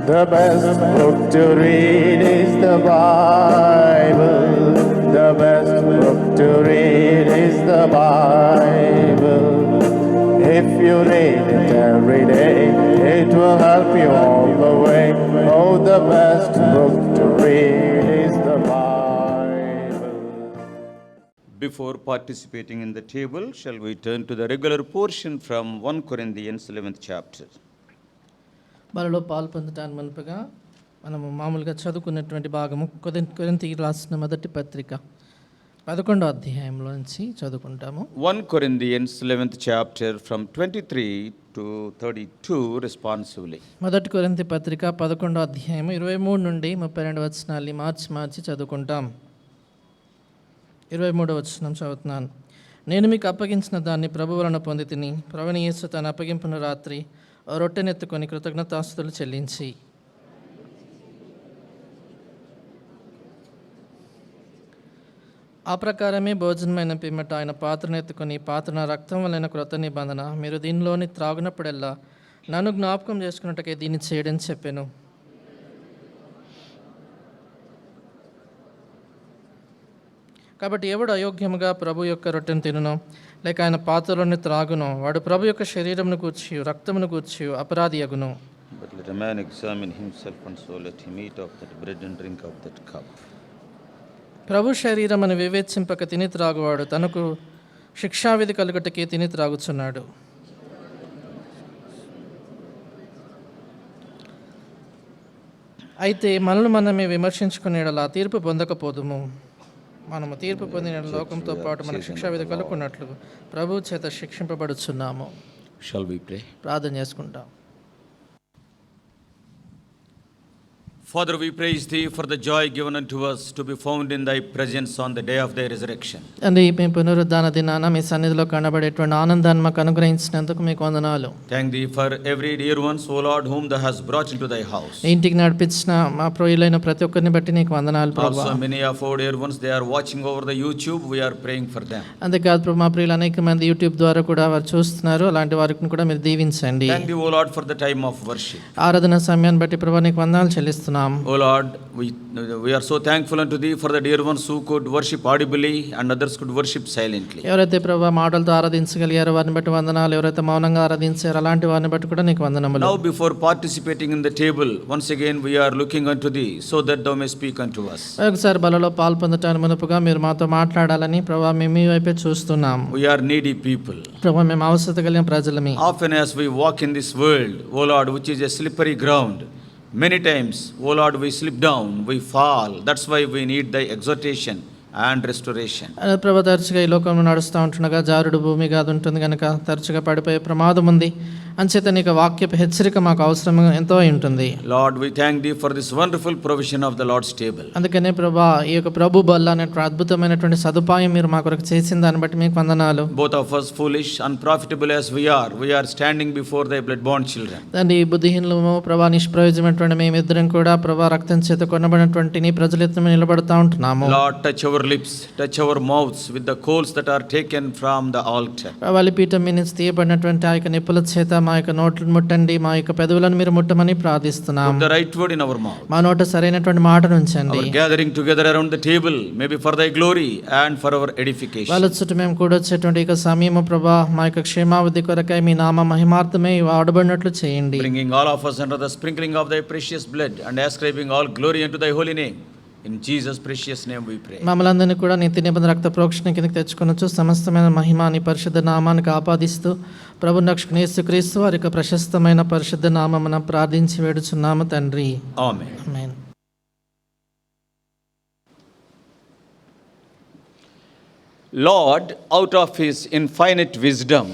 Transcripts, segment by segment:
The best book to read is the Bible. The best book to read is the Bible. If you read it every day, it will help you all the way. Oh, the best book to read is the Bible. Before participating in the table, shall we turn to the regular portion from 1 Corinthians 11th chapter. బలలో పాల్పొందటానికి మునుపుగా మనము మామూలుగా చదువుకున్నటువంటి భాగము కొరింథీయులకు రాసిన మొదటి పత్రిక 11వ అధ్యాయంలో నుంచి చదువుకుంటాము. 1 Corinthians 11th chapter from 23 to 32 responsively. మొదటి కొరింథీ పత్రిక 11వ అధ్యాయం 23 నుండి 32 వచనాల్ని మార్చి చదువుకుంటాం. 23వ వచనం చదువుతున్నాను. నేను మీకు అప్పగించిన దాన్ని ప్రభు వలన పొంది తిని, ప్రభువైన యేసు తన అప్పగింపున రాత్రి రొట్టెనెత్తుకొని కృతజ్ఞతాస్తుతులు చెల్లించి, ఆ ప్రకారమే భోజనమైన పిమ్మట ఆయన పాత్రనెత్తుకొని, పాత్ర నా రక్తం వలన క్రొత్త నిబంధన, మీరు దీనిలోని త్రాగునప్పుడల్లా నన్ను జ్ఞాపకం చేసుకున్నట్టుకే దీన్ని చేయడని చెప్పాను. కాబట్టి ఎవడు అయోగ్యముగా ప్రభు యొక్క రొట్టెను తినునో లేక ఆయన పాత్రలోని త్రాగునో వాడు ప్రభు యొక్క శరీరమును కూర్చి రక్తమును కూర్చి అపరాధి అగును. But let a man examine himself, and so let him eat of that bread and drink of that cup. ప్రభు శరీరమును వివేచింపక తిని త్రాగువాడు తనకు శిక్షావిధి కలుగుటకే తిని త్రాగుచున్నాడు. అయితే మనల్ని మనమే విమర్శించుకునేలా తీర్పు పొందకపోదుము. మనము తీర్పు పొందిన లోకంతో పాటు మనకు శిక్షావిధి కలుగున్నట్లు ప్రభు చేత శిక్షింపబడుచున్నాము. Shall we pray? ప్రార్థన చేసుకుంటాం. Father, we praise thee for the joy given unto us to be found in thy presence on the day of thy resurrection. తండ్రి, మీ పునరుద్ధాన దినాన మీ సన్నిధిలో కనబడేటువంటి ఆనందాన్ని మాకు అనుగ్రహించినందుకు మీకు వందనాలు. Thank thee for every dear ones, O Lord, whom thou hast brought into thy house. ఇంటికి నడిపించిన మా ప్రియులైన ప్రతి ఒక్కరిని బట్టి నీకు వందనాలు ప్రభువా. Also many of our dear ones, they are watching over the YouTube, we are praying for them. అంతేకాదు ప్రభు, మా ప్రియులు అనేక మంది యూట్యూబ్ ద్వారా కూడా వారు చూస్తున్నారు. అలాంటి వారికి కూడా మీరు దీవించండి. Thank thee, O Lord, for the time of worship. ఆరాధన సమయాన్ని బట్టి ప్రభు నీకు వందనాలు చెల్లిస్తున్నాం. O Lord, we are so thankful unto thee for the dear ones who could worship audibly and others could worship silently. ఎవరైతే ప్రభు మాటలతో ఆరాధించగలిగారో వారిని బట్టి వందనాలు. ఎవరైతే మౌనంగా ఆరాధించారో అలాంటి వారిని బట్టి కూడా నీకు వందనములు. Now before participating in the table, once again we are looking unto thee so that thou may speak unto us. ఒకసారి బలలో పాల్పొందటానికి మునుపుగా మీరు మాతో మాట్లాడాలని ప్రభు మేము మీ వైపే చూస్తున్నాం. We are needy people. ప్రభు మేము అవసరత కలిగిన ప్రజలమే. Often as we walk in this world, O Lord, which is a slippery ground, many times, O Lord, we slip down, we fall. That's why we need thy exhortation and restoration. ప్రభు, తరచుగా ఈ లోకంలో నడుస్తూ ఉంటుండగా జారుడు భూమి కాదు ఉంటుంది కనుక తరచుగా పడిపోయే ప్రమాదం ఉంది. అంచేత నీకు వాక్యపు హెచ్చరిక మాకు అవసరం ఎంతో ఉంటుంది. Lord, we thank thee for this wonderful provision of the Lord's table. అందుకనే ప్రభా, ఈ యొక్క ప్రభు బల్ల అనేటువంటి అద్భుతమైనటువంటి సదుపాయం మీరు మా కొరకు చేసిన దాన్ని బట్టి మీకు వందనాలు. Both of us foolish, unprofitable as we are standing before thy blood-born children. తండ్రి, బుద్ధిహీనులము ప్రభా, నిష్ప్రయోజనమైనటువంటి మేమిద్దరం కూడా ప్రభా రక్తం చేత కొనబడినటువంటి నీ ప్రజల ఎత్తున నిలబడతా ఉంటున్నాము. Lord, touch our lips, touch our mouths with the coals that are taken from the altar. బలిపీఠం మీద నుంచి తీయబడినటువంటి ఆ యొక్క నిప్పుల చేత మా యొక్క నోట్లను ముట్టండి, మా యొక్క పెదవులను మీరు ముట్టమని ప్రార్థిస్తున్నాం. Put the right word in our mouth. మా నోట సరైనటువంటి మాట ఉంచండి. Our gathering together around the table may be for thy glory and for our edification. వాళ్ళ చుట్టూ మేము కూడొచ్చేటువంటి ఈ సమయము ప్రభా మా యొక్క క్షేమావధి కొరకై మీ నామ మహిమార్థమై వాడబడినట్లు చేయండి. Bringing all of us under the sprinkling of thy precious blood and ascribing all glory unto thy holy name. In Jesus' precious name we pray. మమ్మల్ని కూడా నిత్య నిబంధన రక్త ప్రోక్షణ కిందకి తెచ్చుకొనొచ్చు సమస్తమైన మహిమ నీ పరిశుద్ధ నామానికి ఆపాదిస్తూ ప్రభు రక్షకుని యేసుక్రీస్తు వారి యొక్క ప్రశస్తమైన పరిశుద్ధ నామమున ప్రార్థించి వేడుచున్నాము తండ్రి. ఆమేన్. ఆమేన్. Lord, out of his infinite wisdom,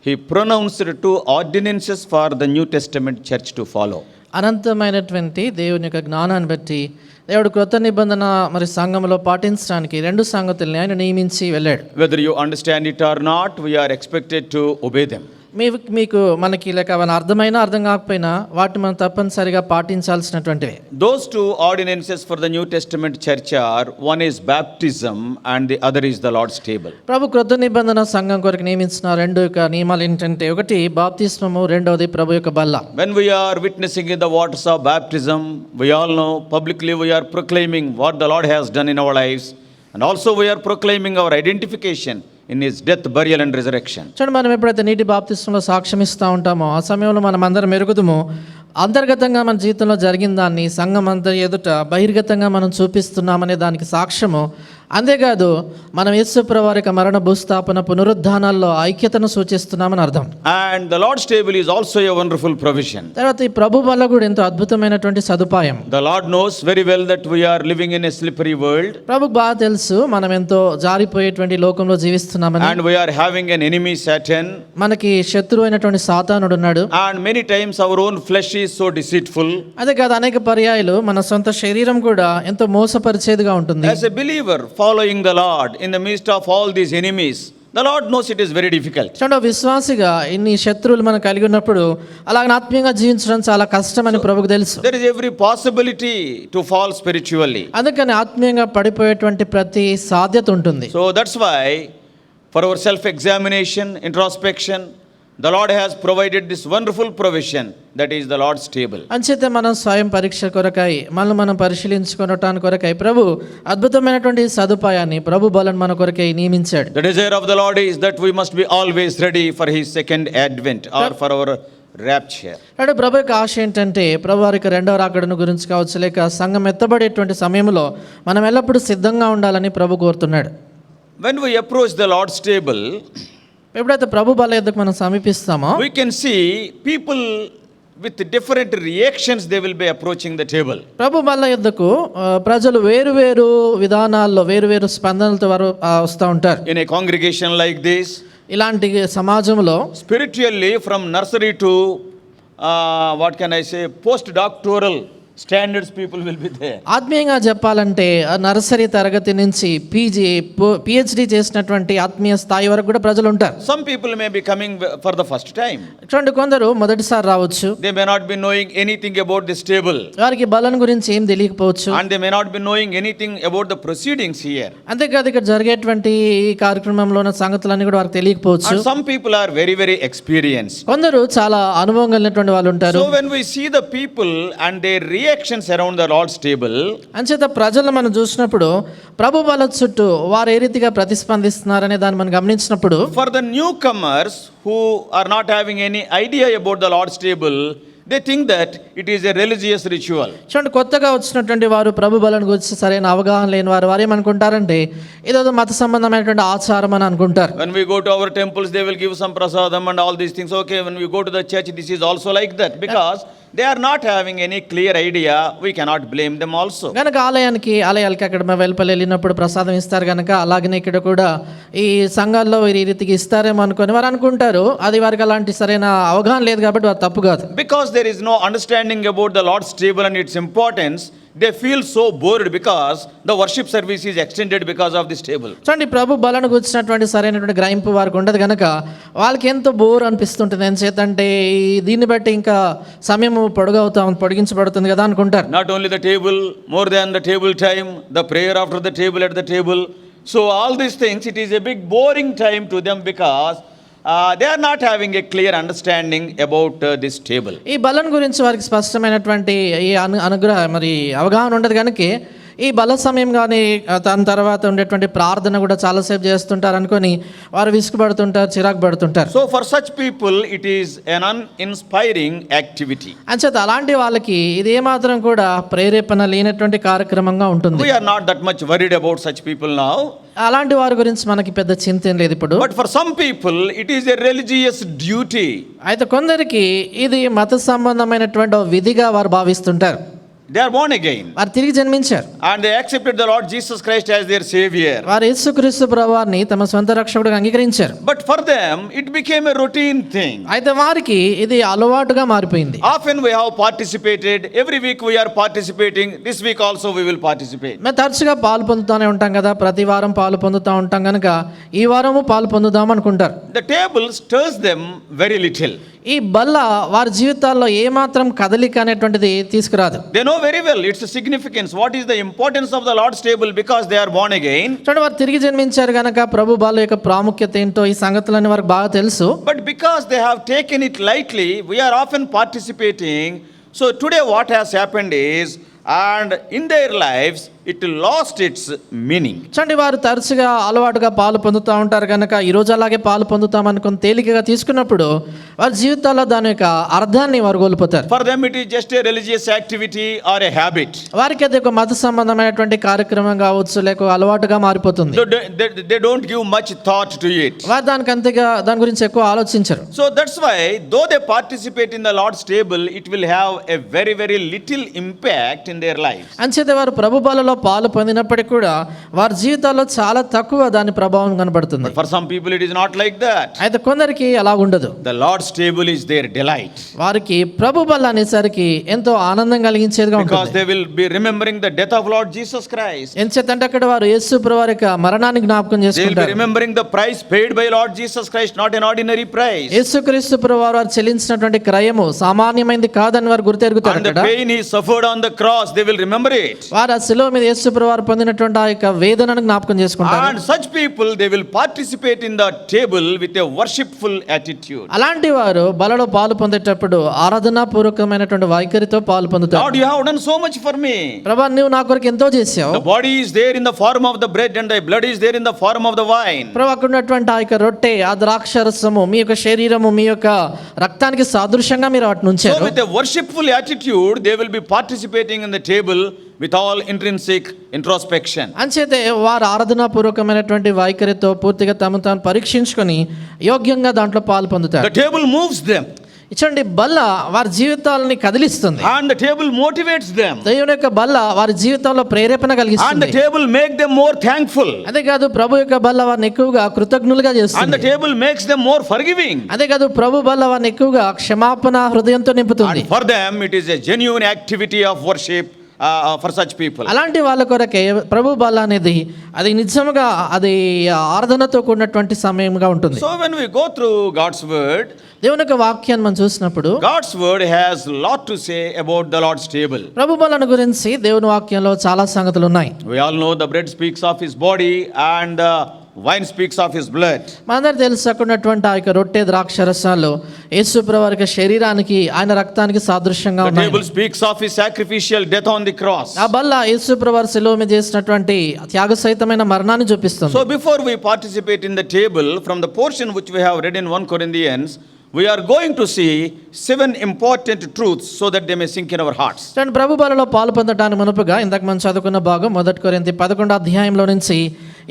he pronounced two ordinances for the New Testament church to follow. అనంతమైనటువంటి దేవుని యొక్క జ్ఞానాన్ని బట్టి దేవుడు క్రొత్త నిబంధన మరి సంఘంలో పాటించడానికి రెండు సంగతుల్ని ఆయన నియమించి వెళ్ళాడు. Whether you understand it or not, we are expected to obey them. మీకు మనకి లేక మన అర్థమైనా అర్థం కాకపోయినా వాటిని మనం తప్పనిసరిగా పాటించాల్సినటువంటివి. Those two ordinances for the New Testament church are, one is baptism and the other is the Lord's table. ప్రభు క్రొత్త నిబంధన సంఘం కొరకు నియమించిన రెండు యొక్క నియమాలు ఏంటంటే, ఒకటి బాప్తిస్మము, రెండవది ప్రభు యొక్క బల్ల. When we are witnessing in the waters of baptism, we all know publicly we are proclaiming what the Lord has done in our lives, and also we are proclaiming our identification in his death, burial and resurrection. చూడండి, మనం ఎప్పుడైతే నీటి బాప్తిస్మంలో సాక్ష్యం ఇస్తూ ఉంటామో ఆ సమయంలో మనం అందరం ఎరుగుదుము, అంతర్గతంగా మన జీవితంలో జరిగిన దాన్ని సంఘం అంతా ఎదుట బహిర్గతంగా మనం చూపిస్తున్నామనే దానికి సాక్ష్యము. అంతేకాదు మనం యేసుప్రభు వారి యొక్క మరణ, భూస్థాపన, పునరుద్ధానాల్లో ఐక్యతను సూచిస్తున్నామని అర్థం. And the Lord's table is also a wonderful provision. తర్వాత ఈ ప్రభు వల్ల కూడా ఎంతో అద్భుతమైనటువంటి సదుపాయం. The Lord knows very well that we are living in a slippery world. ప్రభుకు బాగా తెలుసు మనం ఎంతో జారిపోయేటువంటి లోకంలో జీవిస్తున్నామని. And we are having an enemy, Satan. మనకి శత్రువు అయినటువంటి సాతానుడు ఉన్నాడు. And many times our own flesh is so deceitful. అదే కాదు, అనేక పర్యాయాలు మన సొంత శరీరం కూడా ఎంతో మోసపరిచేదిగా ఉంటుంది. As a believer following the Lord in the midst of all these enemies, the Lord knows it is very difficult. చూడండి, విశ్వాసిగా ఇన్ని శత్రువులు మనం కలిగి ఉన్నప్పుడు అలాగే ఆత్మీయంగా జీవించడం చాలా కష్టమని ప్రభుకు తెలుసు. There is every possibility to fall spiritually. అందుకని ఆత్మీయంగా పడిపోయేటువంటి ప్రతి సాధ్యత ఉంటుంది. So that's why for our self-examination, introspection, the Lord has provided this wonderful provision, that is the Lord's table. అంచేత మనం స్వయం పరీక్ష కొరకై మనం పరిశీలించుకోవటానికి కొరకై ప్రభు అద్భుతమైనటువంటి సదుపాయాన్ని, ప్రభు బలను మన కొరకై నియమించాడు. The desire of the Lord is that we must be always ready for his second advent or for our rapture. అంటే ప్రభు యొక్క ఆశ ఏంటంటే, ప్రభు వారికి రెండవ రాకడను గురించి కావచ్చు, లేక సంఘం ఎత్తబడేటువంటి సమయంలో మనం ఎల్లప్పుడూ సిద్ధంగా ఉండాలని ప్రభు కోరుతున్నాడు. When we approach the Lord's table, ఎప్పుడైతే ప్రభు బల యొద్దకు మనం సమీపిస్తామో we can see people with different reactions, they will be approaching the table. ప్రభు బల్ల యొద్దకు ప్రజలు వేరు వేరు విధానాల్లో వేరు వేరు స్పందనలతో వారు వస్తూ ఉంటారు. In a congregation like this, ఇలాంటి సమాజంలో spiritually from nursery to what can I say, postdoctoral standards people will be there. ఆత్మీయంగా చెప్పాలంటే నర్సరీ తరగతి నుంచి పిహెచ్డి చేసినటువంటి ఆత్మీయ స్థాయి వరకు కూడా ప్రజలు ఉంటారు. Some people may be coming for the first time. చూడండి, కొందరు మొదటిసారి రావచ్చు. They may not be knowing anything about this table. వారికి బలం గురించి ఏం తెలియకపోవచ్చు. And they may not be knowing anything about the proceedings here. అంతేకాదు ఇక్కడ జరిగేటువంటి ఈ కార్యక్రమంలో ఉన్న సంగతులన్నీ కూడా వారికి తెలియకపోవచ్చు. And some people are very, very experienced. కొందరు చాలా అనుభవం కలిగినటువంటి వాళ్ళు ఉంటారు. So when we see the people and their reactions around the Lord's table, అంచేత ప్రజలను మనం చూసినప్పుడు ప్రభు బల చుట్టూ వారు ఏ రీతిగా ప్రతిస్పందిస్తున్నారనే దాన్ని మనం గమనించినప్పుడు, for the newcomers who are not having any idea about the Lord's table, they think that it is a religious ritual. చూడండి, కొత్తగా వచ్చినటువంటి వారు ప్రభు బలను గురించి సరైన అవగాహన లేని వారు ఏమనుకుంటారంటే ఇదేదో మత సంబంధమైనటువంటి ఆచారం అని అనుకుంటారు. When we go to our temples, they will give some prasadam and all these things. Okay, when we go to the church, this is also like that, because they are not having any clear idea. We cannot blame them also. కనుక ఆలయాలకి అక్కడ వెళ్ళినప్పుడు ప్రసాదం ఇస్తారు కనుక అలాగనే ఇక్కడ కూడా ఈ సంఘాల్లో ఈ రీతికి ఇస్తారేమో అనుకొని వారు అనుకుంటారు. అది వారికి అలాంటి సరైన అవగాహన లేదు కాబట్టి వారు తప్పు కాదు. Because there is no understanding about the Lord's table and its importance, they feel so bored because the worship service is extended because of this table. చూడండి, ప్రభు బలను గుర్చినటువంటి సరైనటువంటి గ్రహింపు వారికి ఉండదు కనుక వాళ్ళకి ఎంతో బోర్ అనిపిస్తుంటుంది. ఎంచేతంటే దీన్ని బట్టి ఇంకా సమయం పొడిగించబడుతుంది కదా అనుకుంటారు. Not only the table, more than the table time, the prayer after the table at the table. So all these things, it is a big boring time to them because they are not having a clear understanding about this table. ఈ బలం గురించి వారికి స్పష్టమైనటువంటి ఈ అవగాహన ఉండదు కనుక ఈ బల సమయం కానీ దాని తర్వాత ఉండేటువంటి ప్రార్థన కూడా చాలాసేపు చేస్తుంటారు అనుకొని వారు విసుగుపడుతుంటారు, చిరాకు పడుతుంటారు. So for such people it is an uninspiring activity. అంచేత అలాంటి వాళ్ళకి ఇది ఏమాత్రం కూడా ప్రేరేపణ లేనటువంటి కార్యక్రమంగా ఉంటుంది. We are not that much worried about such people now. అలాంటి వారి గురించి మనకి పెద్ద చింత ఏం లేదు ఇప్పుడు. But for some people it is a religious duty. అయితే కొందరికి ఇది మత సంబంధమైనటువంటి విధిగా వారు భావిస్తుంటారు. They are born again. వారు తిరిగి జన్మించారు. And they accepted the Lord Jesus Christ as their Savior. వారు యేసుక్రీస్తు ప్రభువారిని తమ సొంత రక్షకుడిగా అంగీకరించారు. But for them, it became a routine thing. అయితే వారికి ఇది అలవాటుగా మారిపోయింది. Often we have participated. Every week we are participating. This week also we will participate. మేము తరచుగా పాలు పొందుతూనే ఉంటాం కదా, ప్రతి వారం పాలు పొందుతూ ఉంటాం కనుక ఈ వారము పాలు పొందుదాం అనుకుంటారు. The table stirs them very little. ఈ బల్ల వారి జీవితాల్లో ఏమాత్రం కదలిక అనేటువంటిది తీసుకురాదు. They know very well its significance. What is the importance of the Lord's table because they are born again. చూడండి, వారు తిరిగి జన్మించారు కనుక ప్రభు బల్ల యొక్క ప్రాముఖ్యత ఏంటో ఈ సంగతులన్నీ వారికి బాగా తెలుసు. But because they have taken it lightly, we are often participating. So today what has happened is, and in their lives, it lost its meaning. చూడండి, వారు తరచుగా అలవాటుగా పాలు పొందుతూ ఉంటారు కనుక ఈ రోజు అలాగే పాలు పొందుతామని కొంత తేలికగా తీసుకున్నప్పుడు వారి జీవితాల్లో దాని యొక్క అర్థాన్ని వారు కోల్పోతారు. For them it is just a religious activity or a habit. వారికి అది ఒక మత సంబంధమైనటువంటి కార్యక్రమం కావచ్చు, లేక అలవాటుగా మారిపోతుంది. They don't give much thought to it. వారు దాని గురించి ఎక్కువ ఆలోచించరు. So that's why though they participate in the Lord's table, it will have a very, very little impact in their lives. అంచేత వారు ప్రభు బలలో పాలు పొందినప్పటికీ కూడా వారి జీవితాల్లో చాలా తక్కువ దాని ప్రభావం కనబడుతుంది. But for some people it is not like that. అయితే కొందరికి అలా ఉండదు. The Lord's table is their delight. వారికి ప్రభు బల్ల అనేసరికి ఎంతో ఆనందం కలిగించేదిగా Because ఉంటుంది. they will be remembering the death of Lord Jesus Christ. ఎంచేతంటే అక్కడ వారు యేసు ప్రభువారి యొక్క మరణాన్ని జ్ఞాపకం They will be చేసుకుంటారు. remembering the price paid by Lord Jesus Christ, not an ordinary price. యేసుక్రీస్తు ప్రభువారు వారు చెల్లించినటువంటి క్రయము సామాన్యమైనది కాదని వారు గుర్తెరుగుతారు. And the అక్కడ pain he suffered on the cross, they will remember it. వారు ఆ శిలువ మీద యేసు ప్రభువారు పొందినటువంటి ఆ యొక్క వేదనను జ్ఞాపకం చేసుకుంటారు. And such people, they will participate in the table with a worshipful attitude. అలాంటి వారు బలలో పాలు పొందేటప్పుడు ఆరాధనా పూర్వకమైనటువంటి వైఖరితో పాలు పొందుతారు. Lord, you have done so much for me. ప్రభా, నువ్వు నా కొరకు ఎంతో చేశావు. The body is there in the form of the bread and the blood is there in the form of the wine. ప్రభా, అక్కడ ఉన్నటువంటి ఆ యొక్క రొట్టె, ఆ ద్రాక్షరసము, మీ యొక్క శరీరము, మీ యొక్క రక్తానికి సాదృశ్యంగా మీరు వాటిని So ఉంచారు. with a worshipful attitude, they will be participating in the table with all intrinsic introspection. అంచేతే వారు ఆరాధనా పూర్వకమైనటువంటి వైఖరితో పూర్తిగా తమను తాను పరీక్షించుకొని యోగ్యంగా దాంట్లో పాలు పొందుతారు. The table moves them ఇచ్చండి, బల్ల వారి జీవితాలని కదిలిస్తుంది. and the table motivates them దేవుని యొక్క బల్ల వారి జీవితంలో ప్రేరేపణ and the కలిగిస్తుంది. table make them more thankful అదే కాదు, ప్రభు యొక్క బల్ల వారిని ఎక్కువగా కృతజ్ఞులుగా and the చేస్తుంది. table makes them more forgiving. అదే కాదు, ప్రభు బల్ల వారిని ఎక్కువగా క్షమాపణ హృదయంతో నింపుతుంది. And for them it is a genuine activity of worship for such people. అలాంటి వాళ్ళ కొరకే ప్రభు బల్ల అనేది అది నిజంగా అది ఆరాధనతో కూడినటువంటి సమయంగా ఉంటుంది. So when we go through God's word, దేవుని యొక్క వాక్యాన్ని మనం చూసినప్పుడు God's word has a lot to say about the Lord's table. ప్రభు బలను గురించి దేవుని వాక్యంలో చాలా సంగతులు ఉన్నాయి. We all know the bread speaks of his body and the wine speaks of his blood. మనందరూ తెలుసుకున్నటువంటి ఆ యొక్క రొట్టె ద్రాక్షరసాలు యేసు ప్రభువారి యొక్క శరీరానికి ఆయన రక్తానికి సాదృశ్యంగా The ఉన్నాయి. table speaks of his sacrificial death on the cross. ఆ బల్ల యేసు ప్రభువారు శిలువ మీద చేసినటువంటి త్యాగసహితమైన మరణాన్ని చూపిస్తుంది. So before we participate in the table, from the portion which we have read in 1 Corinthians, we are going to see 7 important truths so that they may sink in our hearts. చూడండి, ప్రభు బలలో పాలు పొందడానికి మునుపుగా ఇందాక మనం చదువుకున్న భాగం 1 కొరింథీ 11వ అధ్యాయంలో నుంచి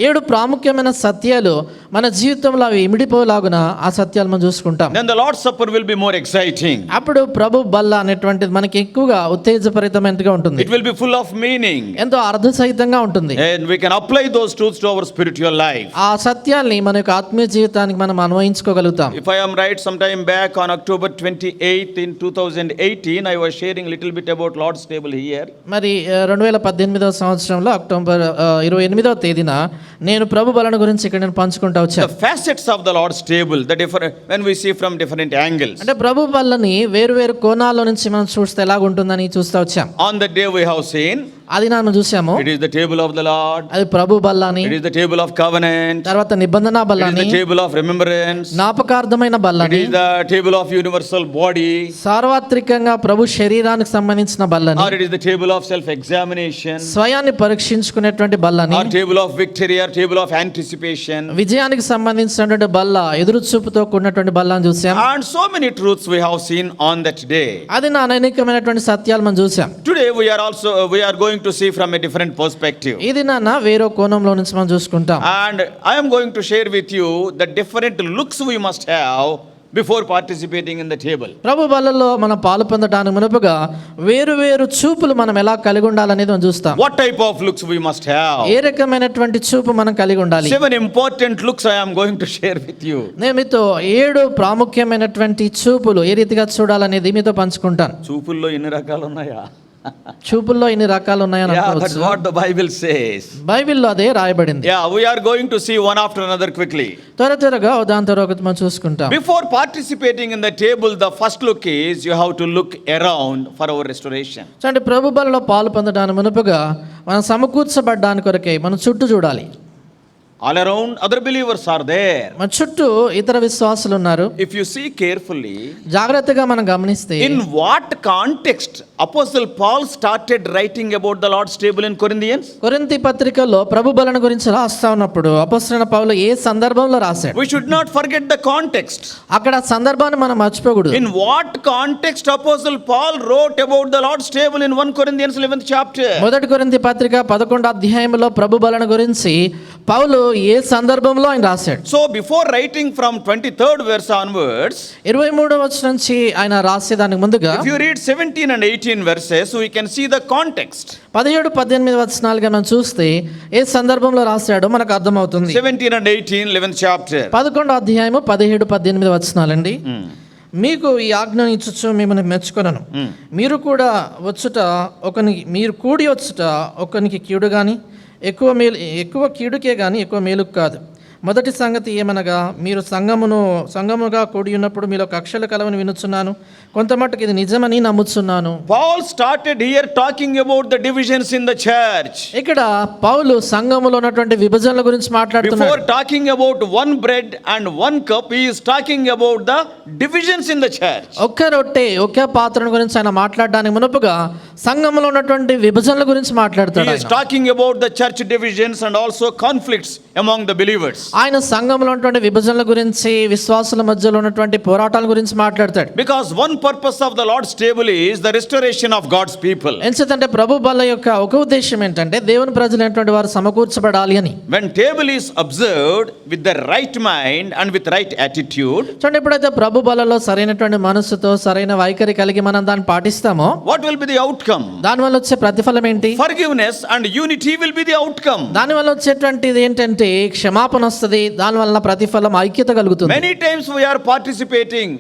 7 ప్రాముఖ్యమైన సత్యాలు మన జీవితంలో అవి ఇమిడిపోలాగున ఆ సత్యాలు మనం చూసుకుంటాం. Then the Lord's Supper will be more exciting. అప్పుడు ప్రభు బల్ల అనేటువంటిది మనకి ఎక్కువగా ఉత్తేజభరితమైనదిగా ఉంటుంది. It will be full of meaning. ఎంతో అర్థసహితంగా ఉంటుంది. And we can apply those truths to our spiritual life. ఆ సత్యాల్ని మన యొక్క ఆత్మీయ జీవితానికి మనం అన్వయించుకోగలుగుతాం. If I am right, sometime back on October 28th in 2018, I was sharing a little bit about Lord's table here. మరి 2018వ సంవత్సరంలో అక్టోబర్ 28వ తేదీన నేను ప్రభు బలను గురించి ఇక్కడ నేను పంచుకుంటా The వచ్చాను. facets of the Lord's table, the different, when we see from different angles. అంటే ప్రభు బల్లని వేరు కోణాల్లో నుంచి మనం చూస్తే ఎలాగుంటుందని చూస్తూ వచ్చాం. On that day we have seen, అది మనం చూసాము. it is the table of the Lord, అది ప్రభు బల్లని, it is the table of covenant, తర్వాత నిబంధన it is బల్లని, the table of remembrance, జ్ఞాపకార్థమైన it బల్లని, is the table of universal body, సార్వత్రికంగా ప్రభు శరీరానికి సంబంధించిన బల్లని, or it is the table of self-examination, స్వయాన్ని పరీక్షించుకునేటువంటి బల్లని, or table of victory, or table of anticipation, విజయానికి సంబంధించినటువంటి బల్ల, ఎదురు చూపుతో కూడినటువంటి బల్లని చూసాం. and so many truths we have seen on that day. అది నా అనేకమైనటువంటి సత్యాలు మనం చూసాం. Today we are going to see from a different perspective. ఇది నాన్న వేరే కోణంలో నుంచి మనం చూసుకుంటాం. And I am going to share with you the different looks we must have before participating in the table. ప్రభు బలలో మనం పాలు పొందడానికి మునుపుగా వేరు వేరు చూపులు మనం ఎలా కలిగి ఉండాలనేది మనం చూస్తాం. What type of looks we must have? ఏ రకమైనటువంటి చూపు మనం కలిగి ఉండాలి. 7 important looks I am going to share with you. నేను మీతో 7 ప్రాముఖ్యమైనటువంటి చూపులు ఏ రీతిగా చూడాలనేది మీతో పంచుకుంటాను. చూపుల్లో ఎన్ని రకాలు ఉన్నాయా? చూపుల్లో ఇన్ని రకాలు ఉన్నాయని Yeah, that's అనుకోవచ్చు. what the Bible says. బైబిల్లో అదే రాయబడింది. Yeah, we are going to see one after another quickly. త్వరగా దాని తర్వాత మనం చూసుకుంటాం. Before participating in the table, the first look is you have to look around for our restoration. అంటే ప్రభు బలలో పాలు పొందడానికి మునుపుగా మనం సమకూర్చబడ్డానికి కొరకే మనం చుట్టూ చూడాలి. All around other believers are there. మన చుట్టూ ఇతర విశ్వాసులు ఉన్నారు. If you see carefully, జాగ్రత్తగా మనం గమనిస్తే in what context Apostle Paul started writing about the Lord's table in Corinthians? కొరింథీ పత్రికలో ప్రభు బలను గురించి రాస్తా ఉన్నప్పుడు అపొస్తలుడైన పౌలు ఏ సందర్భంలో రాశాడు? We should not forget the context. అక్కడ సందర్భాన్ని మనం మర్చిపోకూడదు. In what context Apostle Paul wrote about the Lord's table in 1 Corinthians 11th chapter? మొదటి కొరింథీ పత్రిక 11వ అధ్యాయంలో ప్రభు బలను గురించి పౌలు ఏ సందర్భంలో ఆయన రాశాడు? So before writing from 23rd verse onwards, 23వ వచనం నుంచి ఆయన రాసేదానికి ముందుగా if you read 17 and 18 verses, we can see the context. 17, 18 వచనాలుగా మనం చూస్తే ఏ సందర్భంలో రాశాడో మనకు అర్థమవుతుంది. 17 and 18 11th chapter. 11వ అధ్యాయము 17, 18 వచనాలండి. మీకు ఈ ఆజ్ఞను ఇచ్చుచు మిమ్మల్ని మెచ్చుకొనను. మీరు కూడా వచ్చుట ఒకనికి మీరు కూడి వచ్చుట ఒకనికి కీడు కానీ ఎక్కువ కీడుకే కానీ ఎక్కువ మేలుకు కాదు. మొదటి సంగతి ఏమనగా మీరు సంఘముగా కూడి ఉన్నప్పుడు మీలో కక్షలు కలవని వినుచున్నాను. కొంత మట్టుకు ఇది నిజమని నమ్ముచున్నాను. Paul started here talking about the divisions in the church. ఇక్కడ పౌలు సంఘములో ఉన్నటువంటి విభజనల గురించి మాట్లాడుతున్నాడు. Before talking about one bread and one cup, he is talking about the divisions in the church. ఒక్క రొట్టె ఒకే పాత్రను గురించి ఆయన మాట్లాడడానికి మునుపుగా సంఘములో ఉన్నటువంటి విభజనల గురించి మాట్లాడతాడు. He is talking about the church divisions and also conflicts among the believers. ఆయన సంఘంలో ఉన్నటువంటి విభజనల గురించి విశ్వాసుల మధ్యలో ఉన్నటువంటి పోరాటాల గురించి మాట్లాడతాడు. Because one purpose of the Lord's table is the restoration of God's people. ఎందుకంటే ప్రభు బల్ల యొక్క ఒక ఉద్దేశం ఏంటంటే దేవుని ప్రజలైనటువంటి వారు సమకూర్చబడాలి అని. When table is observed with the right mind and with right attitude, చూడండి, ఎప్పుడైతే ప్రభు బలలో సరైనటువంటి మనస్సుతో సరైన వైఖరి కలిగి మనం దాన్ని పాటిస్తామో what will be the outcome? దానివల్ల వచ్చే ప్రతిఫలం ఏంటి? Forgiveness and unity will be the outcome. దానివల్ల వచ్చేటువంటిది ఏంటంటే క్షమాపణ వస్తుంది. దానివల్ల ప్రతిఫలం ఐక్యత కలుగుతుంది. Many times we are participating,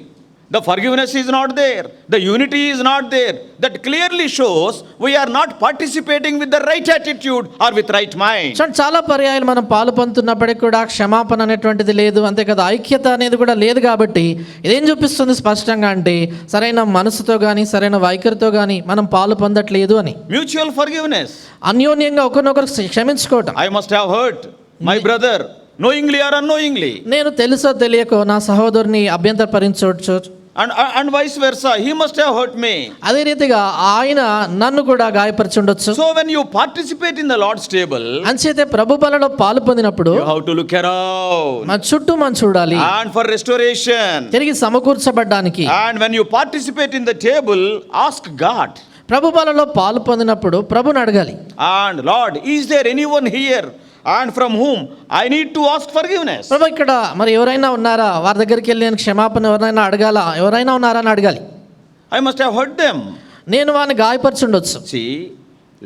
the forgiveness is not there, the unity is not there. That clearly shows we are not participating with the right attitude or with right mind. చూడండి, చాలా పర్యాయాలు మనం పాలు పొందుతున్నప్పటికీ కూడా క్షమాపణ అనేటువంటిది లేదు, అంతే కదా ఐక్యత అనేది కూడా లేదు. కాబట్టి ఇదేం చూపిస్తుంది స్పష్టంగా అంటే సరైన మనసుతో కానీ సరైన వైఖరితో కానీ మనం పాలు పొందట్లేదు అని. Mutual forgiveness. అన్యోన్యంగా ఒకరినొకరు క్షమించుకోవటం. I must have hurt my brother knowingly or unknowingly. నేను తెలుసో తెలియకో నా సహోదరుని అభ్యంతరపరించవచ్చు. And vice versa, he must have hurt me. అదే రీతిగా ఆయన నన్ను కూడా గాయపరిచి ఉండొచ్చు. So when you participate in the Lord's table, అంచేతే ప్రభు బలలో పాలు పొందినప్పుడు you have to look around మన చుట్టూ మనం చూడాలి and for restoration. తిరిగి సమకూర్చబడ్డానికి. And when you participate in the table, ask God. ప్రభు బలలో పాలు పొందినప్పుడు ప్రభుని అడగాలి. And Lord, is there anyone here and from whom I need to ask forgiveness? ప్రభు, ఇక్కడ మరి ఎవరైనా ఉన్నారా, వారి దగ్గరికి వెళ్ళి నేను క్షమాపణ ఎవరైనా అడగాల, ఎవరైనా ఉన్నారా అని అడగాలి. I must have hurt them. నేను వారిని గాయపరిచి ఉండొచ్చు. See,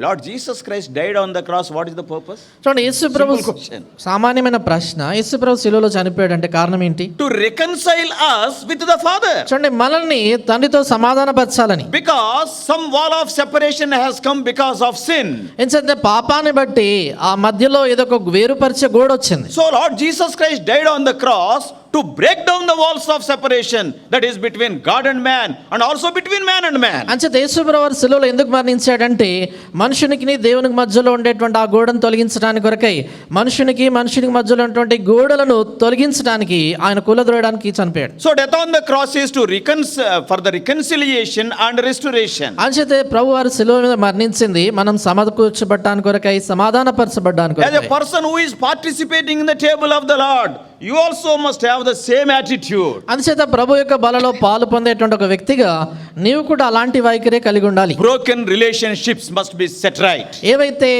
Lord Jesus Christ died on the cross. What is the purpose? చూడండి, యేసు ప్రభు Simple question. సామాన్యమైన ప్రశ్న, యేసు ప్రభు శిలువలో చనిపోయాడు అంటే కారణం ఏంటి? To reconcile us with the Father. చూడండి, మనల్ని తండ్రితో సమాధానపరచాలని. Because some wall of separation has come because of sin. ఎందుకంటే పాపాన్ని బట్టి ఆ మధ్యలో ఏదో ఒక వేరుపరిచే గోడ వచ్చింది. So Lord Jesus Christ died on the cross to break down the walls of separation that is between God and man and also between man and man. అంచేత యేసు ప్రభువు శిలువలో ఎందుకు మరణించాడంటే మనుషునికి దేవునికి మధ్యలో ఉండేటువంటి ఆ గోడను తొలగించడానికి కొరకై మనుషునికి మధ్యలో ఉన్నటువంటి గోడలను తొలగించడానికి ఆయన కూలద్రోయడానికి చనిపోయాడు. So death on the cross is to for the reconciliation and restoration. అంచేతే ప్రభు వారు శిలువ మీద మరణించింది మనం సమకూర్చబడడానికి కొరకై, సమాధానపరచబడడానికి As a కొరకై. person who is participating in the table of the Lord, you also must have the same attitude. అందుచేత ప్రభు యొక్క బలలో పాలు పొందేటువంటి ఒక వ్యక్తిగా నీవు కూడా అలాంటి వైఖరే కలిగి ఉండాలి. Broken relationships must be set right. ఏవైతే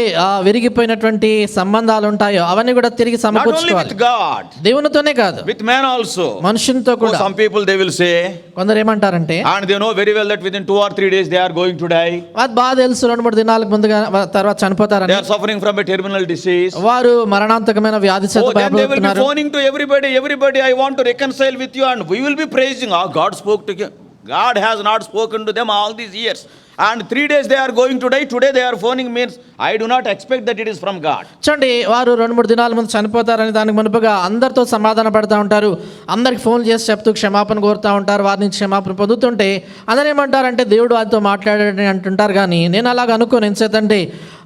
విరిగిపోయినటువంటి సంబంధాలు ఉంటాయో అవన్నీ కూడా తిరిగి Not only సమకూర్చుకోవాలి. with God, దేవునితోనే కాదు, with man also. మనుషునితో Oh, కూడా. some people they will say, కొందరు ఏమంటారంటే and they know very well that within 2 or 3 days they are going to die. అది బాగా తెలుసు, 2-3 దినాలకు ముందుగా తర్వాత They చనిపోతారని. are suffering from a terminal disease. వారు మరణాంతకమైన వ్యాధి చేత Oh, then they will be భయపడుతున్నారు. phoning to everybody, I want to reconcile with you, and we will be praising, oh, God spoke to you. God has not spoken to them all these years. And 3 days they are going to die. Today they are phoning means I do not expect that it is from God. చూడండి, వారు 2-3 దినాల ముందు చనిపోతారని దానికి మునుపుగా అందరితో సమాధాన పడతా ఉంటారు, అందరికి ఫోన్ చేసి చెప్తూ క్షమాపణ కోరుతూ ఉంటారు, వారి నుంచి క్షమాపణ పొందుతుంటే అందరూ ఏమంటారంటే దేవుడు వారితో మాట్లాడాడని అంటుంటారు. కానీ నేను అలాగ అనుకోను. ఎంచేతంటే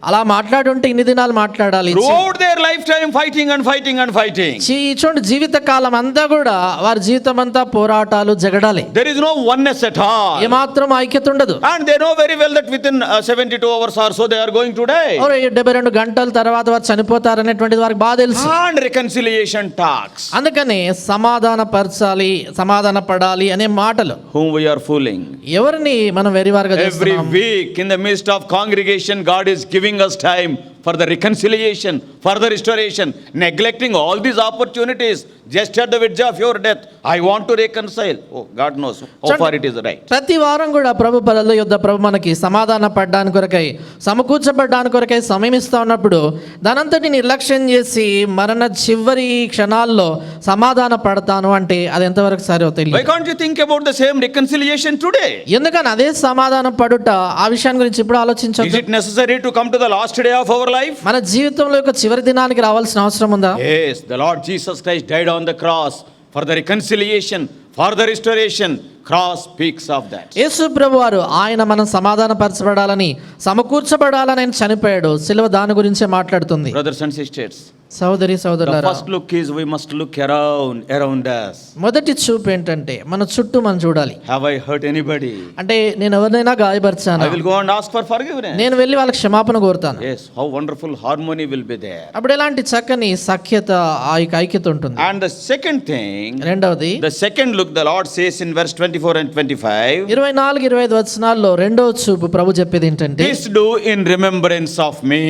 అలా మాట్లాడుంటే ఇన్ని దినాలు మాట్లాడాలి. Throughout their lifetime fighting and fighting and fighting. చూడండి, జీవిత కాలం అంతా కూడా వారి జీవితం అంతా పోరాటాలు జగడాలి. There is no oneness at all. ఏమాత్రం ఐక్యత ఉండదు. And they know very well that within 72 hours or so they are going to die. 72 గంటల తర్వాత వారు చనిపోతారనేటువంటిది వారికి బాగా తెలుసు. And reconciliation talks. అందుకని సమాధాన పరచాలి, సమాధాన పడాలి అనే మాటలు. Whom we are fooling. ఎవరిని మనం వెరివారుగా Every చేస్తున్నాం? week in the midst of congregation, God is giving us time for the reconciliation, for the restoration, neglecting all these opportunities just at the verge of your death. I want to reconcile. Oh, God knows how far it is right. ప్రతి వారం కూడా ప్రభు పదల యొద్ద ప్రభు మనకి సమాధాన పడ్డానికి కొరకై, సమకూర్చబడ్డానికి కొరకై సమయం ఇస్తా ఉన్నప్పుడు దానంతటి నిర్లక్ష్యం చేసి మరణ చివరి క్షణాల్లో సమాధాన పడతాను అంటే అది ఎంతవరకు సరే Why తెలియదు. can't you think about the same reconciliation today? ఎందుకని అదే సమాధానం పడుట ఆ విషయాన్ని గురించి ఇప్పుడు Is ఆలోచించవచ్చు. it necessary to come to the last day of our life? మన జీవితంలో యొక్క చివరి దినానికి రావాల్సిన అవసరం ఉందా? Yes, the Lord Jesus Christ died on the cross for the reconciliation, for the restoration. Cross speaks of that. యేసు ప్రభు వారు ఆయన మనం సమాధాన పరచబడాలని, సమకూర్చబడాలని ఆయన చనిపోయాడు. సిలువ దాని గురించే మాట్లాడుతుంది. Brothers and sisters, సోదరి the సోదరులారా, first look is we must look around us. మొదటి చూపు ఏంటంటే మన చుట్టూ మనం చూడాలి. Have I hurt anybody? అంటే నేను ఎవరినైనా I గాయపరిచాను, will go and ask for forgiveness. నేను వెళ్ళి వాళ్ళకి క్షమాపణ కోరుతాను. Yes, how wonderful harmony will be there. అప్పుడు ఎలాంటి చక్కని సఖ్యత, ఆ యొక్క ఐక్యత ఉంటుంది. And the second thing, రెండవది, the second look, the Lord says in verse 24 and 25, 24-25 వచనాల్లో రెండవ చూపు ప్రభు చెప్పేది ఏంటంటే, this do in remembrance of me.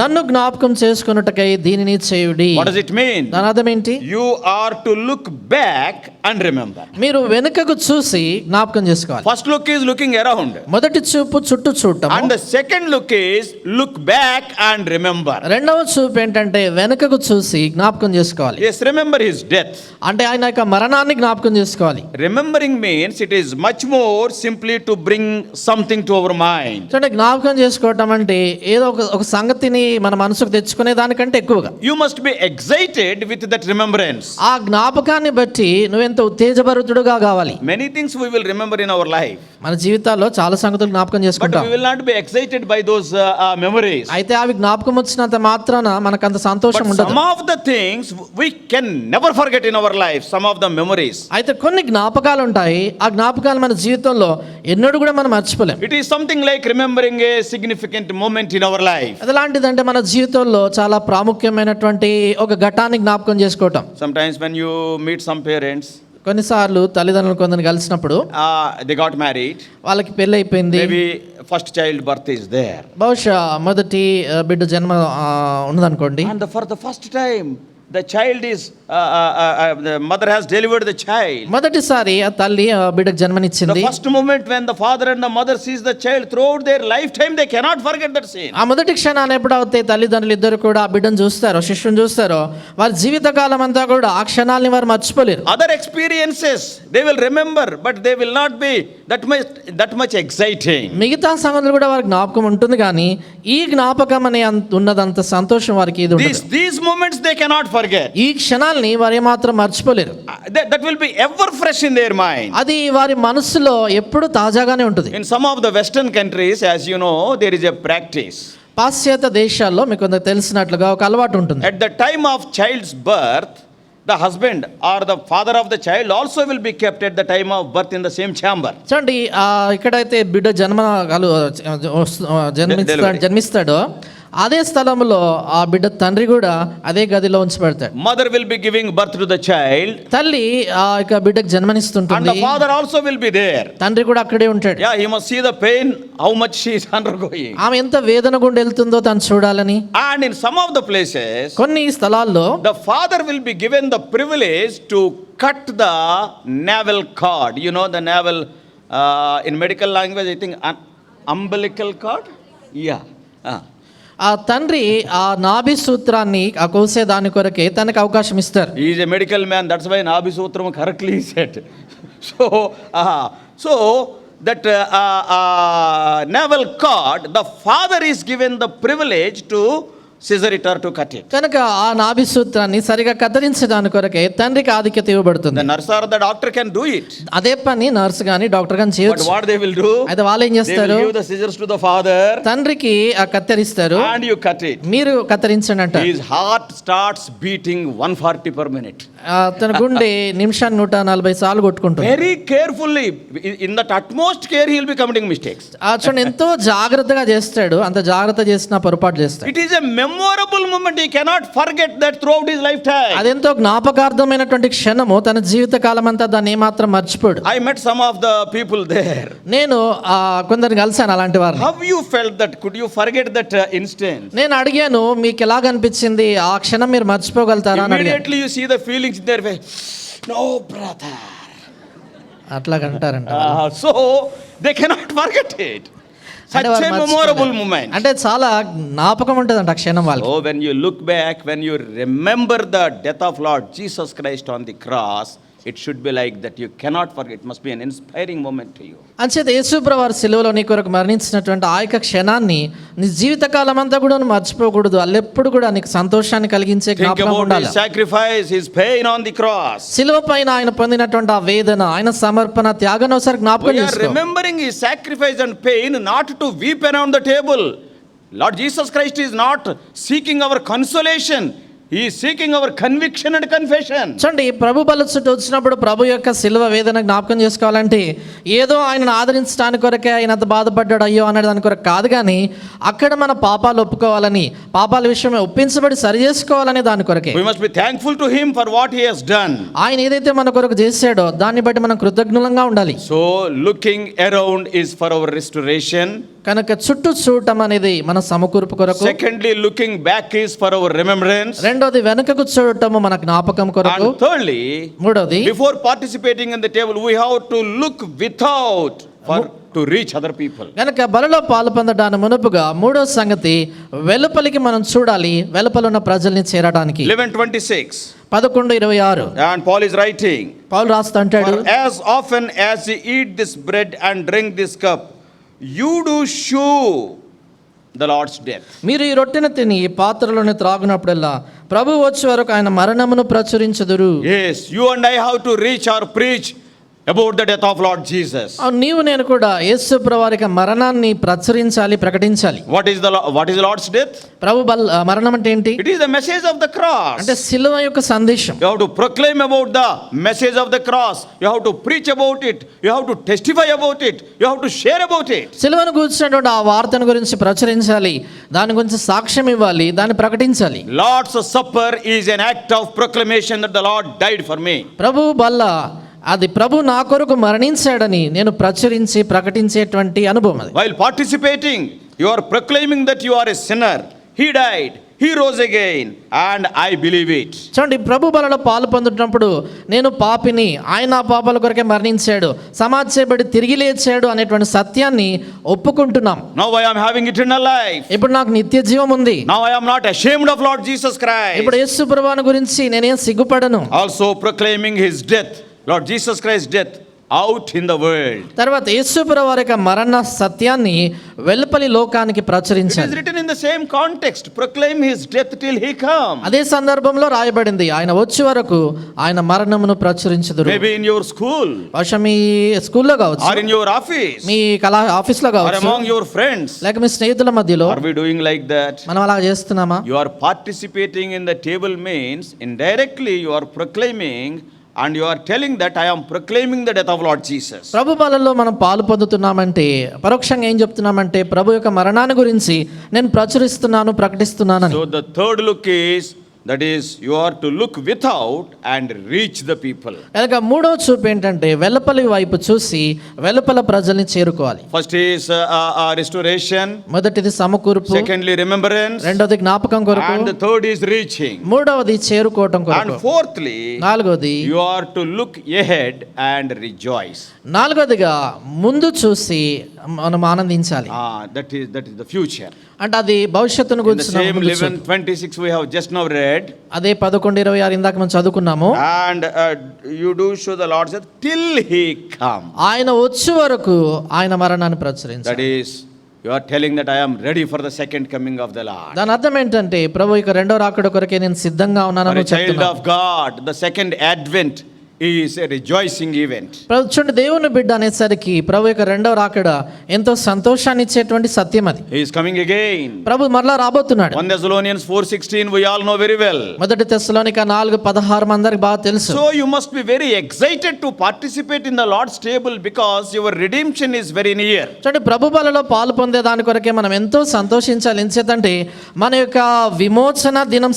నన్ను జ్ఞాపకం చేసుకొనుటకై దీనిని చేయుడి. What does it mean? దాని అర్థం ఏంటి? You are to look back and remember. మీరు వెనుకకు చూసి జ్ఞాపకం చేసుకోవాలి. First look is looking around. మొదటి చూపు చుట్టూ చూడటం. And the second look is look back and remember. రెండవ చూపు ఏంటంటే వెనుకకు చూసి జ్ఞాపకం చేసుకోవాలి. Yes, remember his death. అంటే ఆయన యొక్క మరణాన్ని జ్ఞాపకం చేసుకోవాలి. Remembering means it is much more simply to bring something to our mind. అంటే జ్ఞాపకం చేసుకోవటం అంటే ఏదో ఒక సంగతిని మన మనసుకు తెచ్చుకునే దానికంటే ఎక్కువగా You must be excited with that remembrance. ఆ జ్ఞాపకాన్ని బట్టి నువ్వెంత ఉత్తేజభరితుడుగా కావాలి. Many things we will remember in our life, మన జీవితాల్లో చాలా సంగతులు జ్ఞాపకం but చేసుకుంటాం. we will not be excited by those memories. అయితే అవి జ్ఞాపకం వచ్చినంత మాత్రాన మనకంత సంతోషం But ఉండదు. some of the things we can never forget in our life, some of the memories. అయితే కొన్ని జ్ఞాపకాలు ఉంటాయి, ఆ జ్ఞాపకాలు మన జీవితంలో ఎన్నడూ కూడా మనం మర్చిపోలేం. It is something like remembering a significant moment in our life. అది ఎలాంటిదంటే మన జీవితంలో చాలా ప్రాముఖ్యమైనటువంటి ఒక ఘటాన్ని జ్ఞాపకం చేసుకోవటం. Sometimes when you meet some parents, కొన్నిసార్లు తల్లిదండ్రులు కొందరిని కలిసినప్పుడు they got married, వాళ్ళకి పెళ్ళి అయిపోయింది, maybe first child birth is there, బహుశా మొదటి బిడ్డ జన్మ ఉన్నదనుకోండి. and for the first time the child is the mother has delivered the child. మొదటిసారి ఆ తల్లి ఆ బిడ్డకు The జన్మనిచ్చింది. first moment when the father and the mother sees the child throughout their lifetime, they cannot forget that scene. ఆ మొదటి క్షణాన్ని ఎప్పుడైతే తల్లిదండ్రులు ఇద్దరు కూడా ఆ బిడ్డను చూస్తారో, శిష్యుని చూస్తారో, వారి జీవితకాలం అంతా కూడా ఆ క్షణాలని వారు మర్చిపోలేరు. Other experiences they will remember, but they will not be that much exciting. మిగతా సంగతులు కూడా వారికి జ్ఞాపకం ఉంటుంది, కానీ ఈ జ్ఞాపకం అనే ఉన్నదంత సంతోషం వారికి ఇది ఉండదు. These moments they cannot forget. ఈ క్షణాల్ని వారు ఏమాత్రం మర్చిపోలేరు. That will be ever fresh in their mind. అది వారి మనసులో ఎప్పుడు తాజాగానే ఉంటుంది. In some of the Western countries, as you know, there is a practice. పాశ్చాత్య దేశాల్లో మీకు కొందరు తెలిసినట్లుగా ఒక అలవాటు ఉంటుంది. At the time of child's birth, the husband or the father of the child also will be kept at the time of birth in the same chamber. చూడండి, ఇక్కడైతే బిడ్డ జన్మిస్తాడో అదే స్థలంలో ఆ బిడ్డ తండ్రి కూడా అదే గదిలో ఉంచబడతాడు. Mother will be giving birth to the child, తల్లి ఆ యొక్క బిడ్డకు and జన్మనిస్తుంటుంది. the father also will be there. తండ్రి కూడా అక్కడే ఉంటాడు. Yeah, he must see the pain, how much she is undergoing. ఆమె ఎంత వేదన గుండా వెళ్తుందో తను చూడాలని. And in some of the places, కొన్ని స్థలాల్లో the father will be given the privilege to cut the navel cord. You know the navel, in medical language, I think umbilical cord. Yeah. ఆ తండ్రి ఆ నాభి సూత్రాన్ని ఆ కోసే దాని కొరకే తనకు అవకాశం ఇస్తారు. He is a medical man. That's why Nabhi Sutram correctly said. So that navel cord, the father is given the privilege to scissor it or to cut it. కనుక ఆ నాభి సూత్రాన్ని సరిగా కత్తిరించే దాని కొరకే తండ్రికి ఆధిక్యత ఇవ్వబడుతుంది. The nurse or the doctor can do it. అదే పని నర్స్ గాని డాక్టర్ గాని But చేయొచ్చు. what they will do? అయితే వాళ్ళు ఏం They చేస్తారు? will give the scissors to the father తండ్రికి ఆ కత్తిరిస్తారు, and you cut it. మీరు కత్తిరించండి అంటారు. His heart starts beating 140 per minute. తన గుండె నిమిషాన్ని 140 సార్లు కొట్టుకుంటుంది. Very carefully, in that utmost care, he will be committing mistakes. చూడండి ఎంతో జాగ్రత్తగా చేస్తాడు. అంత జాగ్రత్త చేసిన పొరపాటు చేస్తాడు. It is a memorable moment. He cannot forget that throughout his lifetime. అదెంతో జ్ఞాపకార్థమైనటువంటి క్షణము, తన జీవిత కాలం అంతా దాన్ని ఏమాత్రం మర్చిపోడు. I met some of the people there. నేను కొందరిని కలిసాను అలాంటి వారిని. How you felt that? Could you forget that instance? నేను అడిగాను, మీకు ఎలాగ అనిపించింది, ఆ క్షణం మీరు మర్చిపోగలుగుతారా అని అడిగాను. Immediately you see the feelings in their face. No, brother. అట్లాగంటారంట. So they cannot forget it. Such అంటే వారు a మర్చిపోలేరు. memorable moment. అంటే చాలా జ్ఞాపకం ఉంటుందంట ఆ క్షణం వాళ్ళకి. Oh, when you look back, when you remember the death of Lord Jesus Christ on the cross, it should be like that. You cannot forget. It must be an inspiring moment to you. అంచేత యేసుప్రభు వారు సిలువలో నీ కొరకు మరణించినటువంటి ఆ యొక్క క్షణాన్ని నీ జీవితకాలం అంతా కూడా నువ్వు మర్చిపోకూడదు. అల్లెప్పుడు కూడా నీకు సంతోషాన్ని కలిగించే Think జ్ఞాపకం about ఉండాలి. his sacrifice, his pain on the cross. సిలువ పైన ఆయన పొందినటువంటి ఆ వేదన, ఆయన సమర్పణ, త్యాగం ఒకసారి జ్ఞాపకం We are చేసుకో. remembering his sacrifice and pain not to weep around the table. Lord Jesus Christ is not seeking our consolation. He is seeking our conviction and confession. చూడండి, ప్రభు బల్ల చుట్టూ వచ్చినప్పుడు ప్రభు యొక్క సిలువ వేదన జ్ఞాపకం చేసుకోవాలంటే ఏదో ఆయనను ఆదరించడానికి కొరకే ఆయన అంత బాధపడ్డాడు అయ్యో అనే దాని కొరకు కాదు, కానీ అక్కడ మన పాపాలు ఒప్పుకోవాలని, పాపాల విషయమే ఒప్పించబడి సరి చేసుకోవాలనే దాని కొరకే. We must be thankful to him for what he has done. ఆయన ఏదైతే మన కొరకు చేశాడో దాన్ని బట్టి మనం కృతజ్ఞులంగా ఉండాలి. So looking around is for our restoration. కనుక చుట్టూ చూడటం అనేది మన సమకూర్పు కొరకు. Secondly, looking back is for our remembrance. రెండోది వెనుకకు చూడటము మన జ్ఞాపకం కొరకు. And thirdly, మూడోది before participating in the table, we have to look without for to reach other people. కనుక బలలో పాలు పొందడానికి మునుపుగా మూడో సంగతి వెలుపలికి మనం చూడాలి, వెలుపల ఉన్న ప్రజల్ని చేరడానికి. 11:26. 11:26 And Paul is writing, పౌలు రాస్తూ అంటాడు, for as often as ye eat this bread and drink this cup, you do show the Lord's death. మీరు ఈ రొట్టెను తిని ఈ పాత్రలోని త్రాగునప్పుడల్లా ప్రభు వచ్చే వరకు ఆయన మరణమును ప్రచురించుదురు. Yes, you and I have to reach or preach about the death of Lord Jesus. నీవు నేను కూడా యేసు ప్రభు వారి యొక్క మరణాన్ని ప్రచురించాలి, ప్రకటించాలి. What is the Lord's death? ప్రభు మరణం అంటే ఏంటి? It is the message of the cross. అంటే సిలువ యొక్క సందేశం. You have to proclaim about the message of the cross. You have to preach about it. You have to testify about it. You have to share about it. సిలువను కూర్చున్నటువంటి ఆ వార్తను గురించి ప్రచురించాలి, దాని గురించి సాక్ష్యం ఇవ్వాలి, దాన్ని ప్రకటించాలి. Lord's Supper is an act of proclamation that the Lord died for me. ప్రభు బల్ల అది ప్రభు నా కొరకు మరణించాడని నేను ప్రచురించి ప్రకటించేటువంటి అనుభవం అది. While participating, you are proclaiming that you are a sinner. He died. He rose again. And I believe it. చూడండి, ప్రభు బలలో పాలు పొందుతున్నప్పుడు నేను పాపిని, ఆయన నా పాపాల కొరకే మరణించాడు, సమాధి చేయబడి తిరిగి లేచాడు అనేటువంటి సత్యాన్ని ఒప్పుకుంటున్నాం. Now I am having eternal life. ఇప్పుడు నాకు నిత్య జీవం ఉంది. Now I am not ashamed of Lord Jesus Christ. ఇప్పుడు యేసు ప్రభువుని గురించి నేనేం సిగ్గుపడను. Also proclaiming his death, Lord Jesus Christ's death, out in the world. తర్వాత యేసు ప్రభువు వారి యొక్క మరణ సత్యాన్ని వెలుపలి లోకానికి It is ప్రచురించాలి. written in the same context. Proclaim his death till he come. అదే సందర్భంలో రాయబడింది, ఆయన వచ్చే వరకు ఆయన మరణమును ప్రచురించుదురు. Maybe in your school, బహుశా మీ స్కూల్లో కావచ్చు, or in your office, మీ కళా ఆఫీస్లో or కావచ్చు, among your friends. లేక మీ స్నేహితుల మధ్యలో. Are we doing like that? మనం అలా చేస్తున్నామా? You are participating in the table means indirectly you are proclaiming and you are telling that I am proclaiming the death of Lord Jesus. ప్రభు బలలో మనం పాలు పొందుతున్నామంటే పరోక్షంగా ఏం చెప్తున్నామంటే ప్రభు యొక్క మరణాన్ని గురించి నేను ప్రకటిస్తున్నాను. So the third look is, that is, you are to look without and reach the people. కనుక మూడవ చూపు ఏంటంటే వెలుపలి వైపు చూసి వెలుపల ప్రజల్ని చేరుకోవాలి. First is restoration. మొదటిది సమకూర్పు, Secondly, remembrance. రెండవది జ్ఞాపకం కొరకు, And the third is reaching. మూడవది చేరుకోవటం And కొరకు, fourthly, నాలుగవది you are to look ahead and rejoice. నాలుగవదిగా ముందు చూసి మనం ఆనందించాలి. That is the future. అంటే అది భవిష్యత్తును In the గురించి same 11:26 we have just now read. అదే 11:26 ఇందాక మనం చదువుకున్నాము. And you do show the Lord said till he come. ఆయన వచ్చే వరకు ఆయన మరణాన్ని That ప్రచురించాలి. is, you are telling that I am ready for the second coming of the Lord. దాని అర్థం ఏంటంటే ప్రభు ఇక రెండో రాకడ కొరకే నేను సిద్ధంగా For ఉన్నానని a child చెప్తున్నాను. of God, the second advent is a rejoicing event. చూడండి, దేవుని బిడ్డ అనేసరికి ప్రభు యొక్క రెండవ రాకడ ఎంతో సంతోషాన్ని ఇచ్చేటువంటి సత్యం అది. He is coming again. ప్రభు మరలా రాబోతున్నాడు. 1 Thessalonians 4:16 we all know very well. మొదటి తెస్సలోనిక 4:16 అందరికి బాగా తెలుసు. So you must be very excited to participate in the Lord's table because your redemption is very near. చూడండి, ప్రభు బలలో పాలు పొందే దాని కొరకే మనం ఎంతో సంతోషించాలి. ఎందుచేతంటే మన యొక్క విమోచన దినం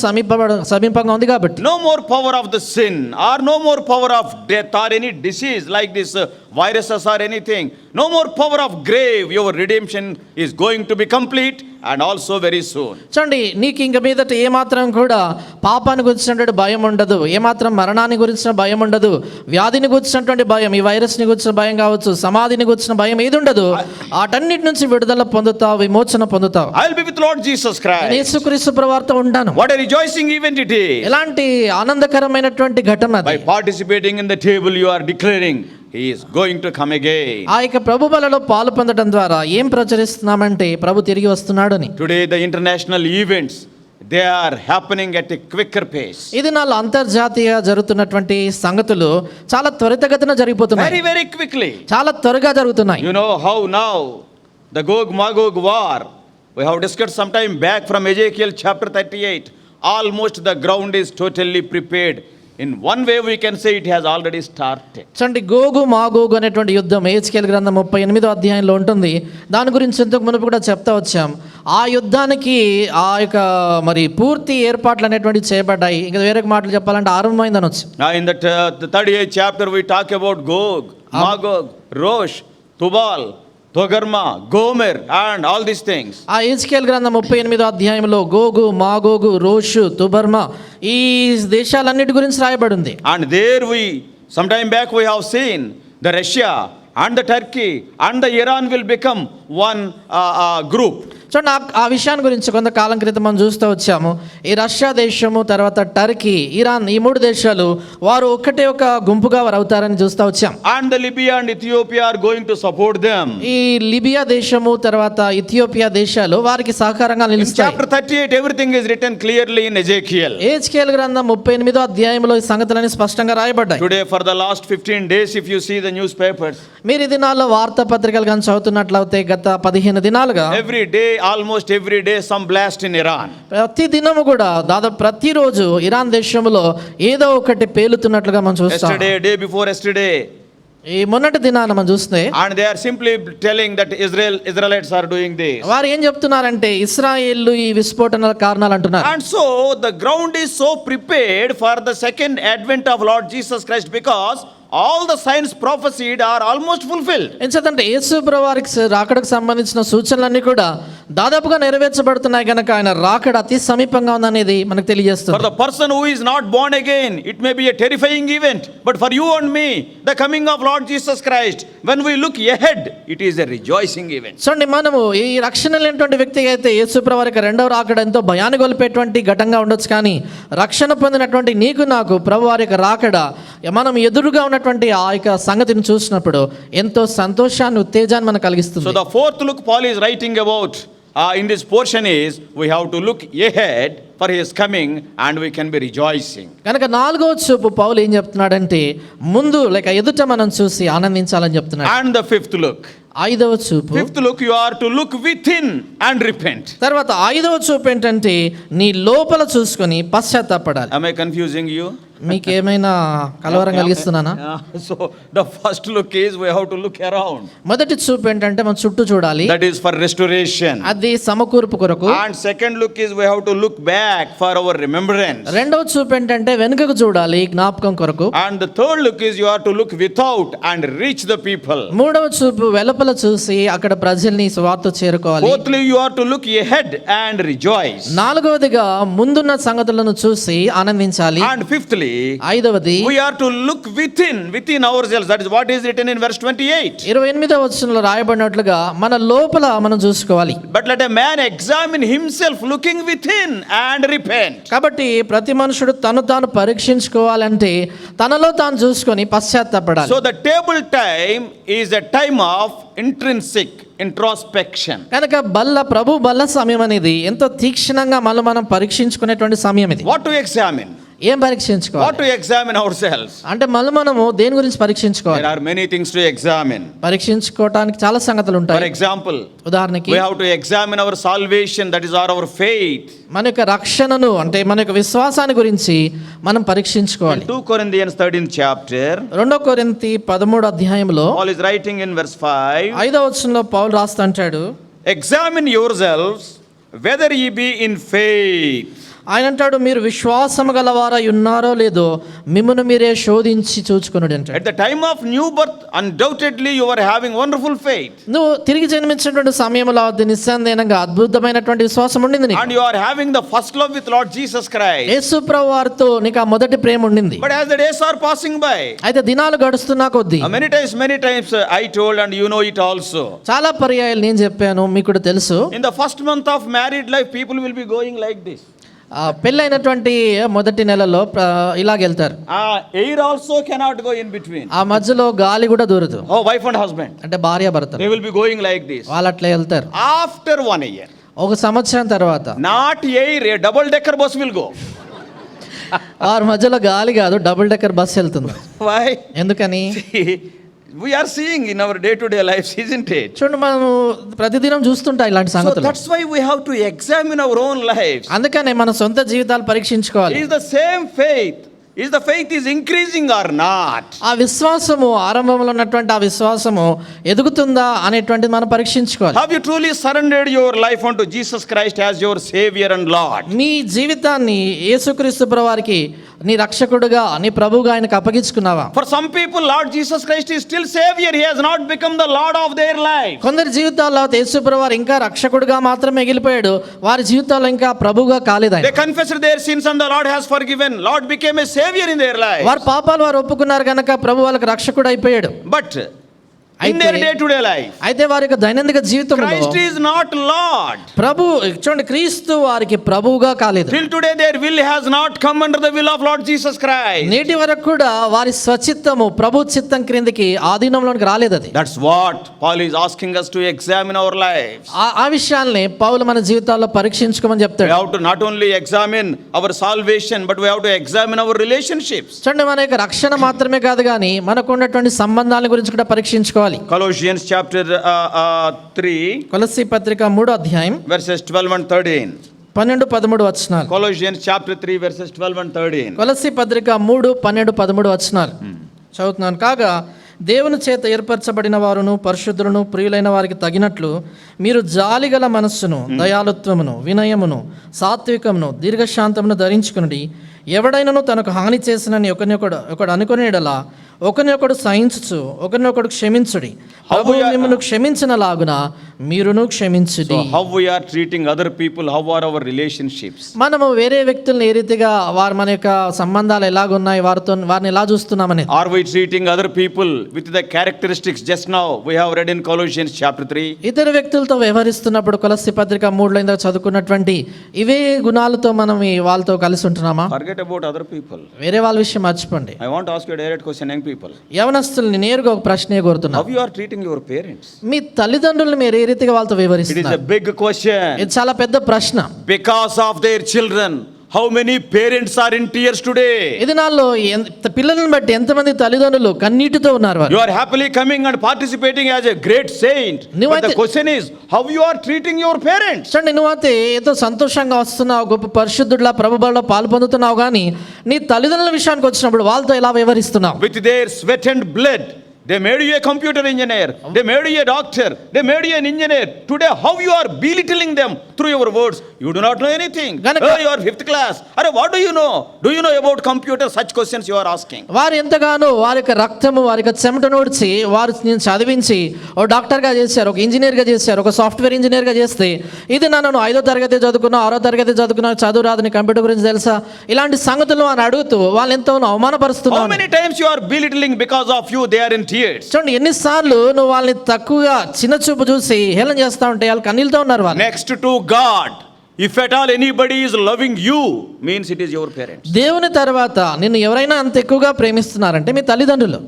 సమీపంగా ఉంది కాబట్టి. No more power of the sin or no more power of death or any disease like this viruses or anything. No more power of grave. Your redemption is going to be complete and also very soon. చూడండి, నీకు ఇంక మీదట ఏమాత్రం కూడా పాపాన్ని గురించినటువంటి భయం ఉండదు, ఏమాత్రం మరణాన్ని గురించిన భయం ఉండదు, వ్యాధిని గురించినటువంటి భయం, ఈ వైరస్ని గురించిన భయం కావచ్చు, సమాధిని గురించిన భయం ఏది ఉండదు. వాటన్నిటి నుంచి విడుదల పొందుతావు, విమోచన పొందుతావు. I will be with Lord Jesus Christ. యేసుక్రీస్తు ప్రభువారితో ఉంటాను. What a rejoicing event it is. ఎలాంటి ఆనందకరమైనటువంటి ఘటన By అది. participating in the table you are declaring he is going to come again. ఆ యొక్క ప్రభు బలలో పాలు పొందడం ద్వారా ఏం ప్రచురిస్తున్నామంటే ప్రభు తిరిగి వస్తున్నాడు అని. Today the international events, they are happening at a quicker pace. ఇది నాలో అంతర్జాతీయ జరుగుతున్నటువంటి సంగతులు చాలా త్వరితగతిన జరిగిపోతున్నాయి, Very, very quickly. చాలా త్వరగా జరుగుతున్నాయి. You know how now the Gog-Magog war, we have discussed some time back from Ezekiel chapter 38, almost the ground is totally prepared. In one way we can say it has already started. చూడండి, గోగు మాగోగు అనేటువంటి యుద్ధం హెజ్కేలు గ్రంథం 38వ అధ్యాయంలో ఉంటుంది. దాని గురించి ఇంతకు మునుపు కూడా చెప్తా వచ్చాం. ఆ యుద్ధానికి ఆ యొక్క మరి పూర్తి ఏర్పాట్లు అనేటువంటి చేయబడ్డాయి. ఇంకా వేరే మాటలు చెప్పాలంటే ఆరంభమైంది అనొచ్చు. Now in that the 38th chapter we talk about Gog, Magog, Rosh, Tubal, Togarma, Gomer and all these things. ఆ హెజ్కేలు గ్రంథం 38వ అధ్యాయంలో గోగు మాగోగు రోషు తుబర్మా ఈ దేశాలన్నిటి గురించి రాయబడి ఉంది. And there we sometime back we have seen the Russia and the Turkey and the Iran will become one group. చూడండి, ఆ విషయాన్ని గురించి కొంతకాలం క్రితం మనం చూస్తూ వచ్చాము. ఈ రష్యా దేశము, తర్వాత టర్కీ, ఇరాన్, ఈ మూడు దేశాలు వారు ఒక్కటే ఒక గుంపుగా వారు అవుతారని చూస్తూ వచ్చాం. And the Libya and Ethiopia are going to support them. ఈ లిబియా దేశము తర్వాత ఇథియోపియా దేశాలు వారికి సహకారంగా In నిలుస్తాయి. chapter 38 everything is written clearly in Ezekiel. హెజ్కేలు గ్రంథం 38వ అధ్యాయంలో ఈ సంగతులన్నీ స్పష్టంగా రాయబడ్డాయి. Today for the last 15 days if you see the newspapers, మీరు ఈ దినాల్లో వార్తాపత్రికలు కానీ చదువుతున్నట్లయితే గత 15 దినాలుగా almost every day some blast in Iran. ప్రతి దినము కూడా దాదాపు ప్రతిరోజు ఇరాన్ దేశంలో ఏదో ఒకటి పేలుతున్నట్లుగా మనం చూస్తాం. Day before yesterday. ఈ మొన్నటి దినాన మనం చూస్తే And they are simply telling that Israelites are doing this. వారు ఏం చెప్తున్నారంటే ఇశ్రాయేలు ఈ విస్ఫోటన కారణాలు అంటున్నారు. And so the ground is so prepared for the second advent of Lord Jesus Christ because all the signs prophesied are almost fulfilled. ఎందుకంటే యేసు ప్రభువారికి రాకడకు సంబంధించిన సూచనలన్నీ కూడా దాదాపుగా నెరవేర్చబడుతున్నాయి కనుక ఆయన రాకడ అతి సమీపంగా ఉందనేది మనకు For తెలియజేస్తుంది. the person who is not born again, it may be a terrifying event. But for you and me, the coming of Lord Jesus Christ, when we look ahead, it is a rejoicing event. చూడండి, మనము ఈ రక్షణ లేనటువంటి వ్యక్తికి అయితే యేసు ప్రభువారికి రెండవ రాకడ ఎంతో భయాన్ని గొలిపేటువంటి ఘటంగా ఉండొచ్చు. కానీ రక్షణ పొందినటువంటి నీకు నాకు ప్రభువారి యొక్క రాకడ మనం ఎదురుగా ఉన్నటువంటి ఆ యొక్క సంగతిని చూసినప్పుడు ఎంతో సంతోషాన్ని, ఉత్తేజాన్ని మనకు కలిగిస్తుంది. So the fourth look Paul is writing about in this portion is we have to look ahead for his coming and we can be rejoicing. కనుక నాలుగవ చూపు పౌలు ఏం చెప్తున్నాడంటే ముందు లేక ఎదుట మనం చూసి ఆనందించాలని చెప్తున్నాడు. And the fifth look. ఐదవ చూపు, Fifth look, you are to look within and repent. తర్వాత ఐదవ చూపు ఏంటంటే నీ లోపల చూసుకొని పశ్చాత్తాపడాలి. Am I confusing you? మీకేమైనా కలవరం కలిగిస్తున్నానా? So the first look is we have to look around. మొదటి చూపు ఏంటంటే మనం చుట్టూ చూడాలి, That is for restoration. అది సమకూర్పు కొరకు. And second look is we have to look back for our remembrance. రెండవ చూపు ఏంటంటే వెనుకకు చూడాలి, జ్ఞాపకం కొరకు. And the third look is you have to look without and reach the people. మూడవ చూపు వెలుపల చూసి అక్కడ ప్రజల్ని సువార్త చేరుకోవాలి. Fourthly, you have to look ahead and rejoice. నాలుగవదిగా ముందున్న సంగతులను చూసి ఆనందించాలి. And fifthly, ఐదవది we are to look within ourselves. That is what is written in verse 28. 28వ వచనంలో రాయబడినట్లుగా మన లోపల మనం చూసుకోవాలి. But let a man examine himself looking within and repent. కాబట్టి ప్రతి మనుషుడు తను తాను పరీక్షించుకోవాలంటే తనలో తాను చూసుకొని పశ్చాత్తాపడాలి. So the table time is a time of intrinsic introspection. కనుక ప్రభు బల్ల సమయం అనేది ఎంతో తీక్షణంగా మనం పరీక్షించుకునేటువంటి సమయం ఇది. What to examine? ఏం పరీక్షించుకోవాలి? What to examine ourselves? అంటే మనము దేని గురించి పరీక్షించుకోవాలి? There are many things to examine. పరీక్షించుకోవడానికి చాలా సంగతులు For ఉంటాయి. example, ఉదాహరణకి we have to examine our salvation, that is our faith. మన యొక్క రక్షణను అంటే మన యొక్క విశ్వాసాన్ని గురించి మనం పరీక్షించుకోవాలి. 2 Corinthians 13th chapter, 2 కొరింథీ 13వ అధ్యాయంలో Paul is writing in verse 5, 5వ వచనంలో పౌలు రాస్తుంటాడు, examine yourselves whether ye be in faith. ఆయన అంటాడు, మీరు విశ్వాసము గలవారై ఉన్నారో లేదో మిమ్మును మీరే శోధించి చూచుకొనుడి అంటాడు. At the time of new birth, undoubtedly you are having wonderful faith. నువ్వు తిరిగి జన్మించినటువంటి సమయంలో అది నిస్సందేహంగా అద్భుతమైనటువంటి విశ్వాసం ఉండింది నీకు. And you are having the first love with Lord Jesus Christ. యేసు ప్రభువు వారితో నీకు ఆ మొదటి ప్రేమ ఉండింది. But as the days are passing by, అయితే దినాలు గడుస్తున్నా కొద్దీ many times I told and you know it also. చాలా పర్యాయాలు నేను చెప్పాను, మీకు కూడా తెలుసు. In the first month of married life, people will be going like this. పెళ్ళైనటువంటి మొదటి నెలలో ఇలాగెళ్తారు. Air also cannot go in between. ఆ మధ్యలో గాలి కూడా దూరదు. Oh, wife and husband. అంటే భార్య భర్త They will be going like this. వాళ్ళు అట్లా వెళ్తారు. After 1 year, ఒక సంవత్సరం తర్వాత not air, a double decker bus will go. వారి మధ్యలో గాలి కాదు, డబుల్ డెక్కర్ బస్ వెళ్తుంది. Why? ఎందుకని? We are seeing in our day-to-day lives, isn't it? చూడండి, మనము ప్రతిదినం చూస్తుంటాం ఇలాంటి So సంగతులు. that's why we have to examine our own lives. అందుకనే మన సొంత జీవితాలు పరీక్షించుకోవాలి. Is the same faith? Is the faith is increasing or not? ఆ విశ్వాసము ఆరంభంలో ఉన్నటువంటి ఆ విశ్వాసము ఎదుగుతుందా అనేటువంటిది మనం పరీక్షించుకోవాలి. Have you truly surrendered your life unto Jesus Christ as your Savior and Lord? నీ జీవితాన్ని యేసుక్రీస్తు ప్రభువారికి నీ రక్షకుడుగా నీ ప్రభువుగా ఆయనకు అప్పగించుకున్నావా? For some people, Lord Jesus Christ is still Savior. He has not become the Lord of their life. కొందరి జీవితాల్లో యేసు ప్రభువారు ఇంకా రక్షకుడుగా మాత్రమే మిగిలిపోయాడు, వారి జీవితాల్లో ఇంకా ప్రభువుగా కాలేదు ఆయన. They confessed their sins and the Lord has forgiven. Lord became a Savior in their life. వారి పాపాలు వారు ఒప్పుకున్నారు కనుక ప్రభు వాళ్ళకి రక్షకుడు అయిపోయాడు. But in their day-to-day life, అయితే వారి యొక్క దైనందిక జీవితంలో Christ is not Lord. ప్రభు చూడండి, క్రీస్తు వారికి ప్రభువుగా కాలేదు. Till today their will has not come under the will of Lord Jesus Christ. నేటి వరకు కూడా వారి స్వచిత్తము ప్రభు చిత్తం క్రిందికి ఆధీనంలోనికి రాలేదు. అది That's what Paul is asking us to examine our lives. ఆ విషయాల్ని పౌలు మన జీవితాల్లో పరీక్షించుకోమని We చెప్తాడు. have to not only examine our salvation, but we have to examine our relationships. చూడండి, మన యొక్క రక్షణ మాత్రమే కాదు కానీ మనకు ఉన్నటువంటి సంబంధాల గురించి కూడా పరీక్షించుకోవాలి. Colossians chapter 3, కొలస్సీ పత్రిక 3వ అధ్యాయం verses 12 and 13. 12-13 వచనాలు. Colossians chapter 3, verses 12 and 13. కొలస్సీ పత్రిక 3:12-13 వచనాలు చదువుతున్నాను. కాగా దేవుని చేత ఏర్పరచబడిన వారును పరిశుద్ధులను ప్రియులైన వారికి తగినట్లు మీరు జాలిగల మనస్సును, దయాలుత్వమును, వినయమును, సాత్వికమును, దీర్ఘశాంతమును ధరించుకుని, ఎవడైనను తనకు హాని చేసినని ఒకడు అనుకునేడలా ఒకరినొకడు సహించుచు ఒకరినొకడు క్షమించుడి. ప్రభువు మిమ్మల్ని క్షమించినలాగున మీరును క్షమించుడి. So how we are treating other people, how are our relationships? మనము వేరే వ్యక్తులను ఏ రీతిగా మన యొక్క సంబంధాలు ఎలాగున్నాయి, వారిని ఎలా చూస్తున్నామని. Are we treating other people with the characteristics just now we have read in Colossians chapter 3? ఇతర వ్యక్తులతో వ్యవహరిస్తున్నప్పుడు కొలస్సీ పత్రిక 3లో ఇందాక చదువుకున్నటువంటి ఇవే గుణాలతో మనం వాళ్ళతో కలిసి ఉంటున్నామా? Forget about other people. వేరే వాళ్ళ విషయం మర్చిపోండి. I want to ask you a direct question, young people. యవనస్తుల్ని నేరుగా ఒక ప్రశ్నే కోరుతున్నా. How you are treating your parents? మీ తల్లిదండ్రులను మీరు ఏ రీతిగా వాళ్ళతో It is వ్యవహరిస్తున్నారు? a big question. ఇది చాలా పెద్ద ప్రశ్న. Because of their children, How many parents are in tears today? ఈ దినాల్లో పిల్లలను బట్టి ఎంతమంది తల్లిదండ్రులు కన్నీటితో ఉన్నారు వారు. You are happily coming and participating as a great saint. But the question is, how you are treating your parents? చూడండి, నువ్వైతే ఎంతో సంతోషంగా వస్తున్నావు, గొప్ప పరిశుద్ధుడిలా ప్రభు బలిలో పాలు పొందుతున్నావు, కానీ నీ తల్లిదండ్రుల విషయానికి వచ్చినప్పుడు వాళ్ళతో ఎలా వ్యవహరిస్తున్నావు? With their sweat and blood, they made you a computer engineer, they made you a doctor, they made you an engineer. Today, how you are belittling them through your words? You do not know anything. Oh, you are 5th class. Arre, what do you know? Do you know about computer? Such questions you are asking. వారు ఎంతగానో వారి యొక్క రక్తము, వారి యొక్క చెమట నోడ్చి వారు నేను చదివించి ఓ డాక్టర్గా చేశారు, ఒక ఇంజనీర్గా చేశారు, ఒక సాఫ్ట్వేర్ ఇంజనీర్గా చేస్తే, ఇది నన్ను 5వ తరగతి చదువుకున్నా, 6వ తరగతి చదువుకున్నా, చదువు రాదు, నీ కంప్యూటర్ గురించి తెలుసా? ఇలాంటి సంగతులు అని అడుగుతూ వాళ్ళు ఎంతో How అవమానపరుస్తున్నావు. many times you are belittling because of you? They are in tears. చూడండి, ఎన్నిసార్లు నువ్వు వాళ్ళని తక్కువగా చిన్న చూపు చూసి హేళన చేస్తా ఉంటే వాళ్ళు కన్నీళ్ళతో ఉన్నారు వాళ్ళు. Next to God, if at all anybody is loving you, means it is your parents. దేవుని తర్వాత నిన్ను ఎవరైనా అంత ఎక్కువగా ప్రేమిస్తున్నారంటే మీ తల్లిదండ్రులు.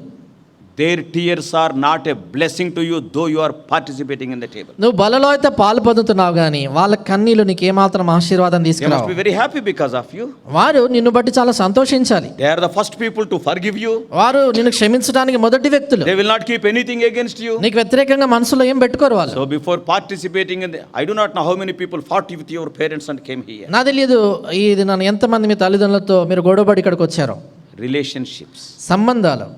Their tears are not a blessing to you, though you are participating in the table. నువ్వు బలలో అయితే పాలు పొందుతున్నావు, కానీ వాళ్ళ కన్నీళ్ళు నీకు ఏమాత్రం ఆశీర్వాదం They must తీసుకురావు. be very happy because of you. వారు నిన్ను బట్టి చాలా సంతోషించాలి. They are the first people to forgive you. వారు నిన్ను క్షమించడానికి మొదటి వ్యక్తులు. They will not keep anything against you. నీకు వ్యతిరేకంగా మనసులో ఏం పెట్టుకోరు వాళ్ళు. So before participating in the, I do not know how many people fought with your parents and came here. నా తెలియదు ఇది నన్ను ఎంతమంది మీ తల్లిదండ్రులతో మీరు గొడవపడి ఇక్కడికి వచ్చారో. Relationships. సంబంధాలు.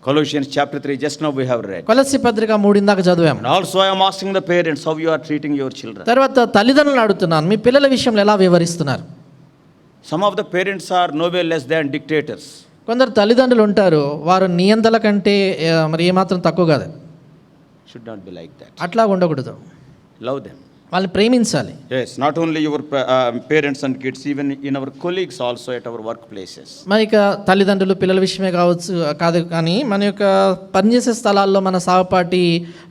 Colossians chapter 3, just now we have read. కొలస్సీ పత్రిక 3 ఇందాక చదివాము. And also I am asking the parents how you are treating your children. తర్వాత తల్లిదండ్రులను అడుగుతున్నాను, మీ పిల్లల విషయంలో ఎలా వ్యవహరిస్తున్నారు? Some of the parents are no way less than dictators. కొందరు తల్లిదండ్రులు ఉంటారు, వారు నియంతల కంటే మరి ఏమాత్రం తక్కువ కాదు. Should not be like that. అట్లా ఉండకూడదు. Love them. వాళ్ళని ప్రేమించాలి. Yes, not only your parents and kids, even in our colleagues also at our workplaces. మన యొక్క తల్లిదండ్రులు పిల్లల విషయమే కాదు కానీ మన యొక్క పనిచేసే స్థలాల్లో మన సహపాఠి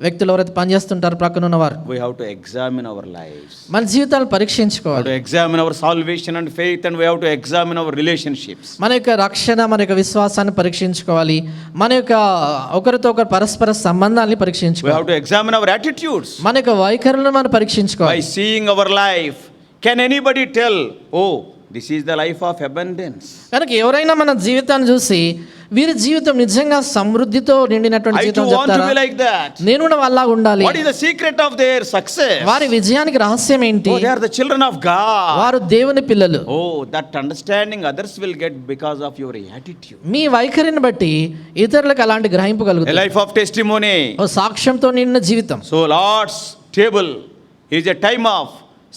వ్యక్తులు ఎవరైతే పనిచేస్తుంటారో ప్రక్కన ఉన్నవారు, We have to examine our lives. మన జీవితాలు We have పరీక్షించుకోవాలి. to examine our salvation and faith, and we have to examine our relationships. మన యొక్క రక్షణ, మన యొక్క విశ్వాసాన్ని పరీక్షించుకోవాలి. మన యొక్క ఒకరితో ఒకరు పరస్పర సంబంధాన్ని We పరీక్షించుకోవాలి. have to examine our attitudes. మన యొక్క వైఖరులను మనం పరీక్షించుకోవాలి. By seeing our life, can anybody tell, oh, this is the life of abundance? కనుక ఎవరైనా మన జీవితాన్ని చూసి వీరి జీవితం నిజంగా సమృద్ధితో నిండినటువంటి I too జీవితం want to చెప్తారా? be like that. నేను కూడా వాళ్ళ ఉండాలి. What is the secret of their success? వారి విజయానికి రహస్యం ఏంటి? Oh, they are the children of God. వారు దేవుని పిల్లలు. Oh, that understanding others will get because of your attitude. మీ వైఖరిని బట్టి ఇతరులకు అలాంటి గ్రహింపు A కలుగుతుంది. life of testimony. ఓ సాక్ష్యంతో నిండిన జీవితం. So Lord's table is a time of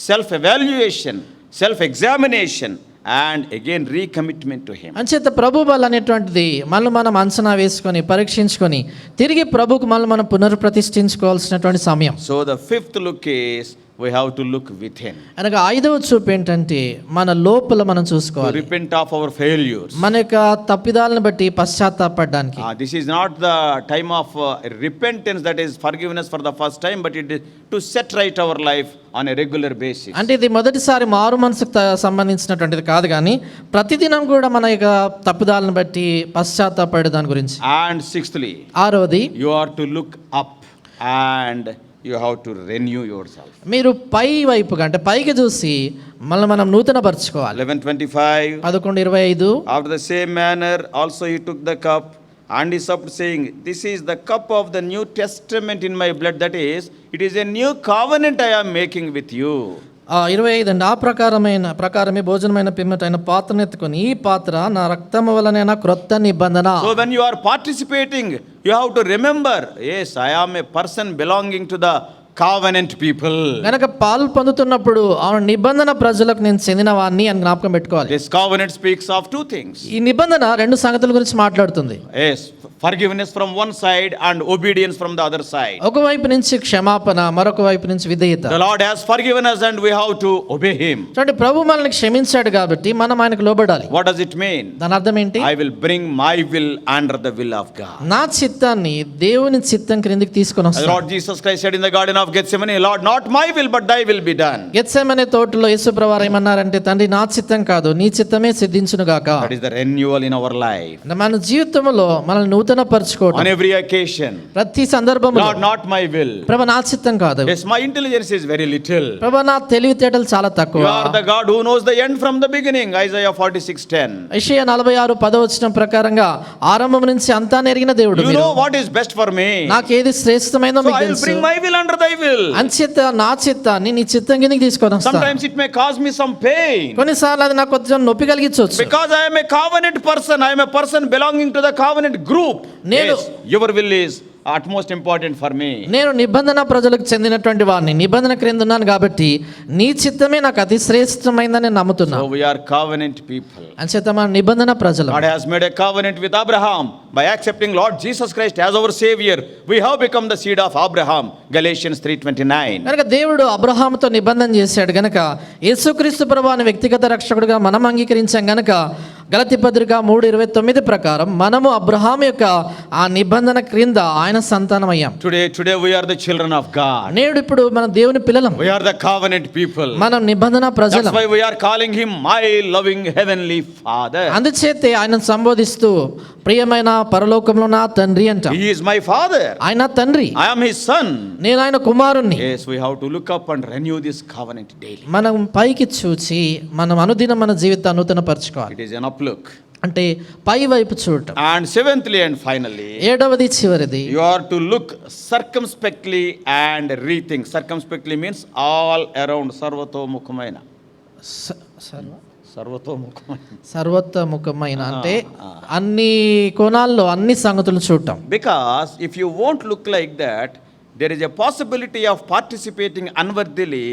self-evaluation, self-examination, and again recommitment to Him. అంచేత ప్రభు బల అనేటువంటిది మనల్ని మనం అంచనా వేసుకొని పరీక్షించుకొని తిరిగి ప్రభుకు మనం పునర్ప్రతిష్ఠించుకోవాల్సినటువంటి సమయం. So the fifth look is we have to look within. అనగా 5వ చూపు ఏంటంటే మన లోపల మనం To చూసుకోవాలి. repent of our failures. మన యొక్క తప్పిదాలను బట్టి పశ్చాత్తాపడడానికి. This is not the time of repentance, that is forgiveness for the first time, but it is to set right our life on a regular basis. అంటే ఇది మొదటిసారి మారు మనసుకు సంబంధించినటువంటిది కాదు, కానీ ప్రతిదినం కూడా మన యొక్క తప్పిదాలను బట్టి పశ్చాత్తాపడే దాని గురించి. And sixthly, 6వది you are to look up and you have to renew yourself. మీరు పై వైపుగా అంటే పైకి చూసి మనం నూతన పరచుకోవాలి. 11:25. 11:25 After the same manner also he took the cup and he supped, saying, This is the cup of the New Testament in my blood, that is, it is a new covenant I am making with you. 25 అండి. ప్రకారమే భోజనమైన పిమ్మట ఆయన పాత్రను ఎత్తుకొని, ఈ పాత్ర నా రక్తము వలన క్రొత్త నిబంధన. So when you are participating, you have to remember, yes, I am a person belonging to the covenant people. గనక పాలు పొందుతున్నప్పుడు ఆ నిబంధన ప్రజలకు నేను చెందిన వాడిని అని జ్ఞాపకం పెట్టుకోవాలి. This covenant speaks of two things. ఈ నిబంధన 2 సంగతుల గురించి మాట్లాడుతుంది. Yes, forgiveness from one side and obedience from the other side. ఒకవైపు నుంచి క్షమాపణ, మరొక వైపు నుంచి విధేయత. The Lord has forgiven us and we have to obey Him. చూడండి, ప్రభు మనల్ని క్షమించాడు కాబట్టి మనం ఆయనకు లోబడాలి. What does it mean? దాని అర్థం ఏంటి? I will bring my will under the will of God. నా చిత్తాన్ని దేవుని చిత్తం క్రిందికి తీసుకొని The వస్తాను. Lord Jesus Christ said in the Garden of Gethsemane, Lord, not my will, but thy will be done. Gethsemane తోటలో యేసుప్రభువారు ఏమన్నారంటే, తండ్రి నా చిత్తం కాదు నీ చిత్తమే సిద్ధించును గాక. That is the renewal in our life. మన జీవితంలో మనల్ని నూతన పరచుకోవడం On every occasion, ప్రతి సందర్భంలో, Lord, not my will. ప్రభు నా చిత్తం కాదు, Yes, my intelligence is very little. ప్రభు నా తెలివితేటలు చాలా తక్కువ. You are the God who knows the end from the beginning. Isaiah 46:10. యెషయా 46:10 ప్రకారంగా ఆరంభం నుంచి అంతా నెరిగిన దేవుడు You మీరు. know what is best for me. నాకేది శ్రేష్టమైనదో So మీకు I will తెలుసు. bring my will under thy will. అంచేత నా చిత్తాన్ని నీ చిత్తం కిందకి తీసుకొని వస్తాను. Sometimes it may cause me some pain. కొన్నిసార్లు అది నాకు కొంచెం నొప్పి కలిగించవచ్చు. Because I am a covenant person. I am a person belonging to the covenant group. నేను- Yes, your will is utmost important for me. నేను నిబంధన ప్రజలకు చెందినటువంటి వాడిని, నిబంధన క్రింద ఉన్నాను కాబట్టి నీ చిత్తమే నాకు అతి శ్రేష్టమైందని నేను నమ్ముతున్నాను. So we are covenant people. అంచేత మన నిబంధన ప్రజలు. God has made a covenant with Abraham by accepting Lord Jesus Christ as our savior. We have become the seed of Abraham. Galatians 3:29. కనుక దేవుడు అబ్రహాముతో నిబంధన చేశాడు గనక యేసుక్రీస్తు ప్రభువుని వ్యక్తిగత రక్షకుడిగా మనం అంగీకరించాం గనక గలతీ పత్రిక 3:29 ప్రకారం మనము అబ్రహాము యొక్క ఆ నిబంధన క్రింద ఆయన సంతానమయ్యాం. Today we are the children of God. నేడు ఇప్పుడు మన దేవుని పిల్లలం, We are the covenant people. మనం నిబంధన That's ప్రజలం. why we are calling him my loving heavenly Father. అందుచేతే ఆయన సంబోధిస్తూ ప్రియమైన పరలోకంలో నా తండ్రి అంట. He is my father. ఆయన తండ్రి, I am his son. నేను ఆయన కుమారుణ్ణి. Yes, we have to look up and renew this covenant daily. మనం పైకి చూచి మనం అనుదినం మన జీవితాన్ని నూతన పరచుకోవాలి. It is an uplook. అంటే పై వైపు చూడటం. And seventhly and finally, ఏడవది చివరిది, you are to look circumspectly and rethink. Circumspectly means all around. Sarvatomukhamayna. సర్వతోముఖమైన అంటే అన్ని కోణాల్లో అన్ని సంగతులు చూడటం. Because if you won't look like that, there is a possibility of participating unworthily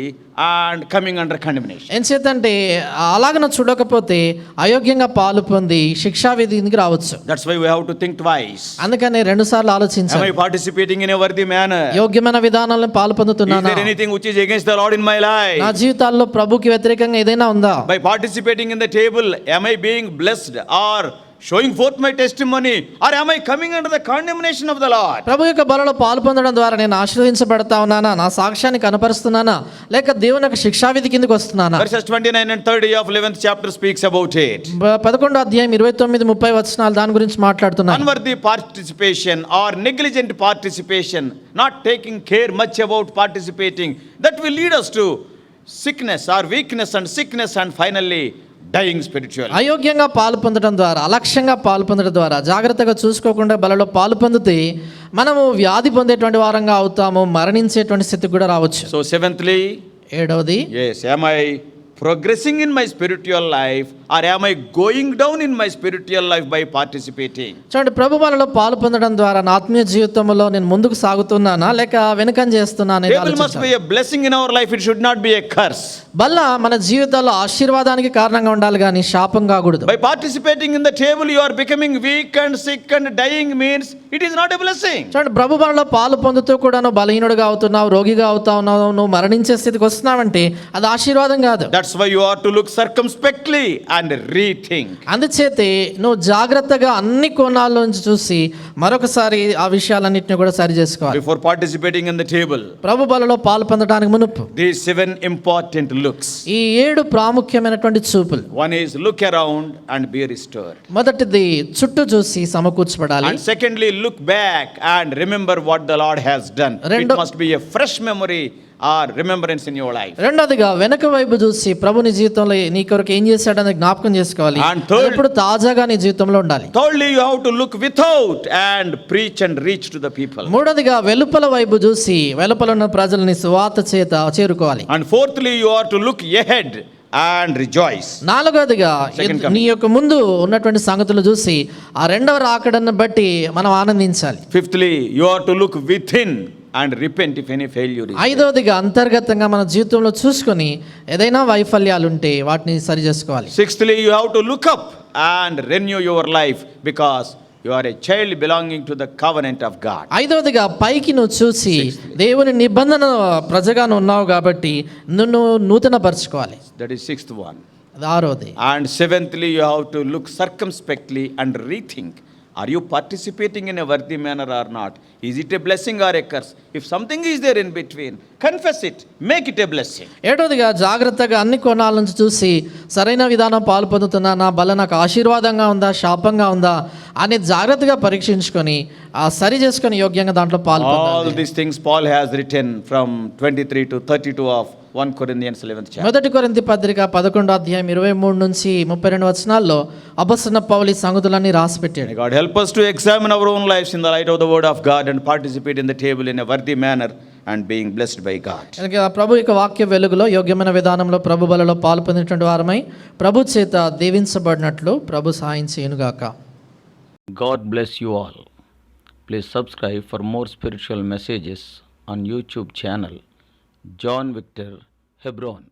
and coming under condemnation. ఎంచేతంటే అలాగన చూడకపోతే అయోగ్యంగా పాలు పొంది శిక్షా విధికి రావచ్చు. That's why we have to think twice. అందుకని 2 సార్లు Am ఆలోచించాలి. I participating in a worthy manner? యోగ్యమైన విధానాలను పాలు Is పొందుతున్నానా? there anything which is against the Lord in my life? నా జీవితాల్లో ప్రభుకి వ్యతిరేకంగా ఏదైనా ఉందా? By participating in the table, am I being blessed or showing forth my testimony, or am I coming under the condemnation of the Lord? ప్రభు యొక్క బలలో పాలు పొందడం ద్వారా నేను ఆశీర్వదించబడతా ఉన్నానా, నా సాక్ష్యాన్ని కనపరుస్తున్నానా, లేక దేవుని యొక్క శిక్షావిధి కిందకి వస్తున్నానా? Verses 29 and 30 of 11th chapter speaks about it. 11వ అధ్యాయం 29-30 వచనాలు దాని గురించి మాట్లాడుతున్నాను. Unworthy participation or negligent participation, not taking care much about participating, that will lead us to sickness or weakness and sickness and finally dying spiritually. అయోగ్యంగా పాలు పొందడం ద్వారా, అలక్ష్యంగా పాలు పొందడం ద్వారా, జాగ్రత్తగా చూసుకోకుండా బలలో పాలు పొందితే మనము వ్యాధి పొందేటువంటి వారంగా అవుతాము, మరణించేటువంటి స్థితికి కూడా రావచ్చు. So seventhly, ఏడవది, yes, am I progressing in my spiritual life or am I going down in my spiritual life by participating? చూడండి, ప్రభు బలలో పాలు పొందడం ద్వారా నా ఆత్మీయ జీవితంలో నేను ముందుకు సాగుతున్నానా లేక వెనుకం చేస్తున్నానా? Table must be a blessing in our life, it should not be a curse. బల్ల మన జీవితాల్లో ఆశీర్వాదానికి కారణంగా ఉండాలి కానీ శాపం కాకూడదు. By participating in the table you are becoming weak and sick and dying means it is not a blessing. చూడండి, ప్రభు బలలో పాలు పొందుతూ కూడా నువ్వు బలహీనుడిగా అవుతున్నావు, రోగిగా అవుతా ఉన్నావు, నువ్వు మరణించే స్థితికి వస్తున్నావంటే అది ఆశీర్వాదం కాదు. That's why you are to look circumspectly and rethink. అందుచేతే నువ్వు జాగ్రత్తగా అన్ని కోణాల్లోంచి చూసి మరొకసారి ఆ విషయాలన్నింటినీ కూడా సరి చేసుకోవాలి. Before participating in the table, ప్రభు బలలో పాలు పొందడానికి మునుపు these 7 important looks. ఈ 7 ప్రాముఖ్యమైనటువంటి చూపులు. One is look around and be restored. మొదటిది చుట్టూ చూసి సమకూర్చబడాలి. And secondly, look back and remember what the Lord has done. It must be a fresh memory or remembrance in your life. రెండోదిగా వెనక వైపు చూసి ప్రభు నీ జీవితంలో నీ కొరకు ఏం చేశాడని జ్ఞాపకం చేసుకోవాలి. And third, ఇప్పుడు తాజాగా నీ జీవితంలో ఉండాలి. Thirdly, you have to look without and preach and reach to the people. మూడోదిగా వెలుపల వైపు చూసి వెలుపల ఉన్న ప్రజలని సువార్త చేత చేరుకోవాలి. And fourthly, you are to look ahead and rejoice. నాలుగోదిగా నీ యొక్క ముందు ఉన్నటువంటి సంగతులు చూసి ఆ రెండవ రాకడను బట్టి మనం ఆనందించాలి. Fifthly, you are to look within and repent if any failure is there. ఐదవదిగా అంతర్గతంగా మన జీవితంలో చూసుకొని ఏదైనా వైఫల్యాలు ఉంటే వాటిని సరి చేసుకోవాలి. Sixthly, you have to look up and renew your life because you are a child belonging to the covenant of God. ఐదవదిగా పైకి నువ్వు చూసి దేవుని నిబంధన ప్రజగా నువ్వు ఉన్నావు కాబట్టి నువ్వు నూతన పరచుకోవాలి. That is sixth one. అది ఆరోది. And seventhly, you have to look circumspectly and rethink. Are you participating in a worthy manner or not? Is it a blessing or a curse? If something is there in between, confess it, make it a blessing. ఏడవదిగా జాగ్రత్తగా అన్ని కోణాల నుంచి చూసి సరైన విధానం పాలు పొందుతున్నా, నా బల నాకు ఆశీర్వాదంగా ఉందా శాపంగా ఉందా అనేది జాగ్రత్తగా పరీక్షించుకొని సరి చేసుకొని యోగ్యంగా దాంట్లో పాలు All పొందాలి. these things Paul has written from 23 to 32 of 1 Corinthians 11th chapter. మొదటి కొరింథీ పత్రిక 11వ అధ్యాయం 23 నుంచి 32 వచనాల్లో అపొస్తలుడైన పౌలు ఈ సంగతులన్నీ రాసి పెట్టాడు. May God help us to examine our own lives in the light of the word of God and participate in the table in a worthy manner and being blessed by God. కనుక ప్రభు యొక్క వాక్య వెలుగులో యోగ్యమైన విధానంలో ప్రభు బలలో పాలు పొందినటువంటి వారమై ప్రభు చేత దీవించబడినట్లు ప్రభు సహాయం చేయనుగాక. God bless you all. Please subscribe for more spiritual messages on YouTube channel John Victor Hebron.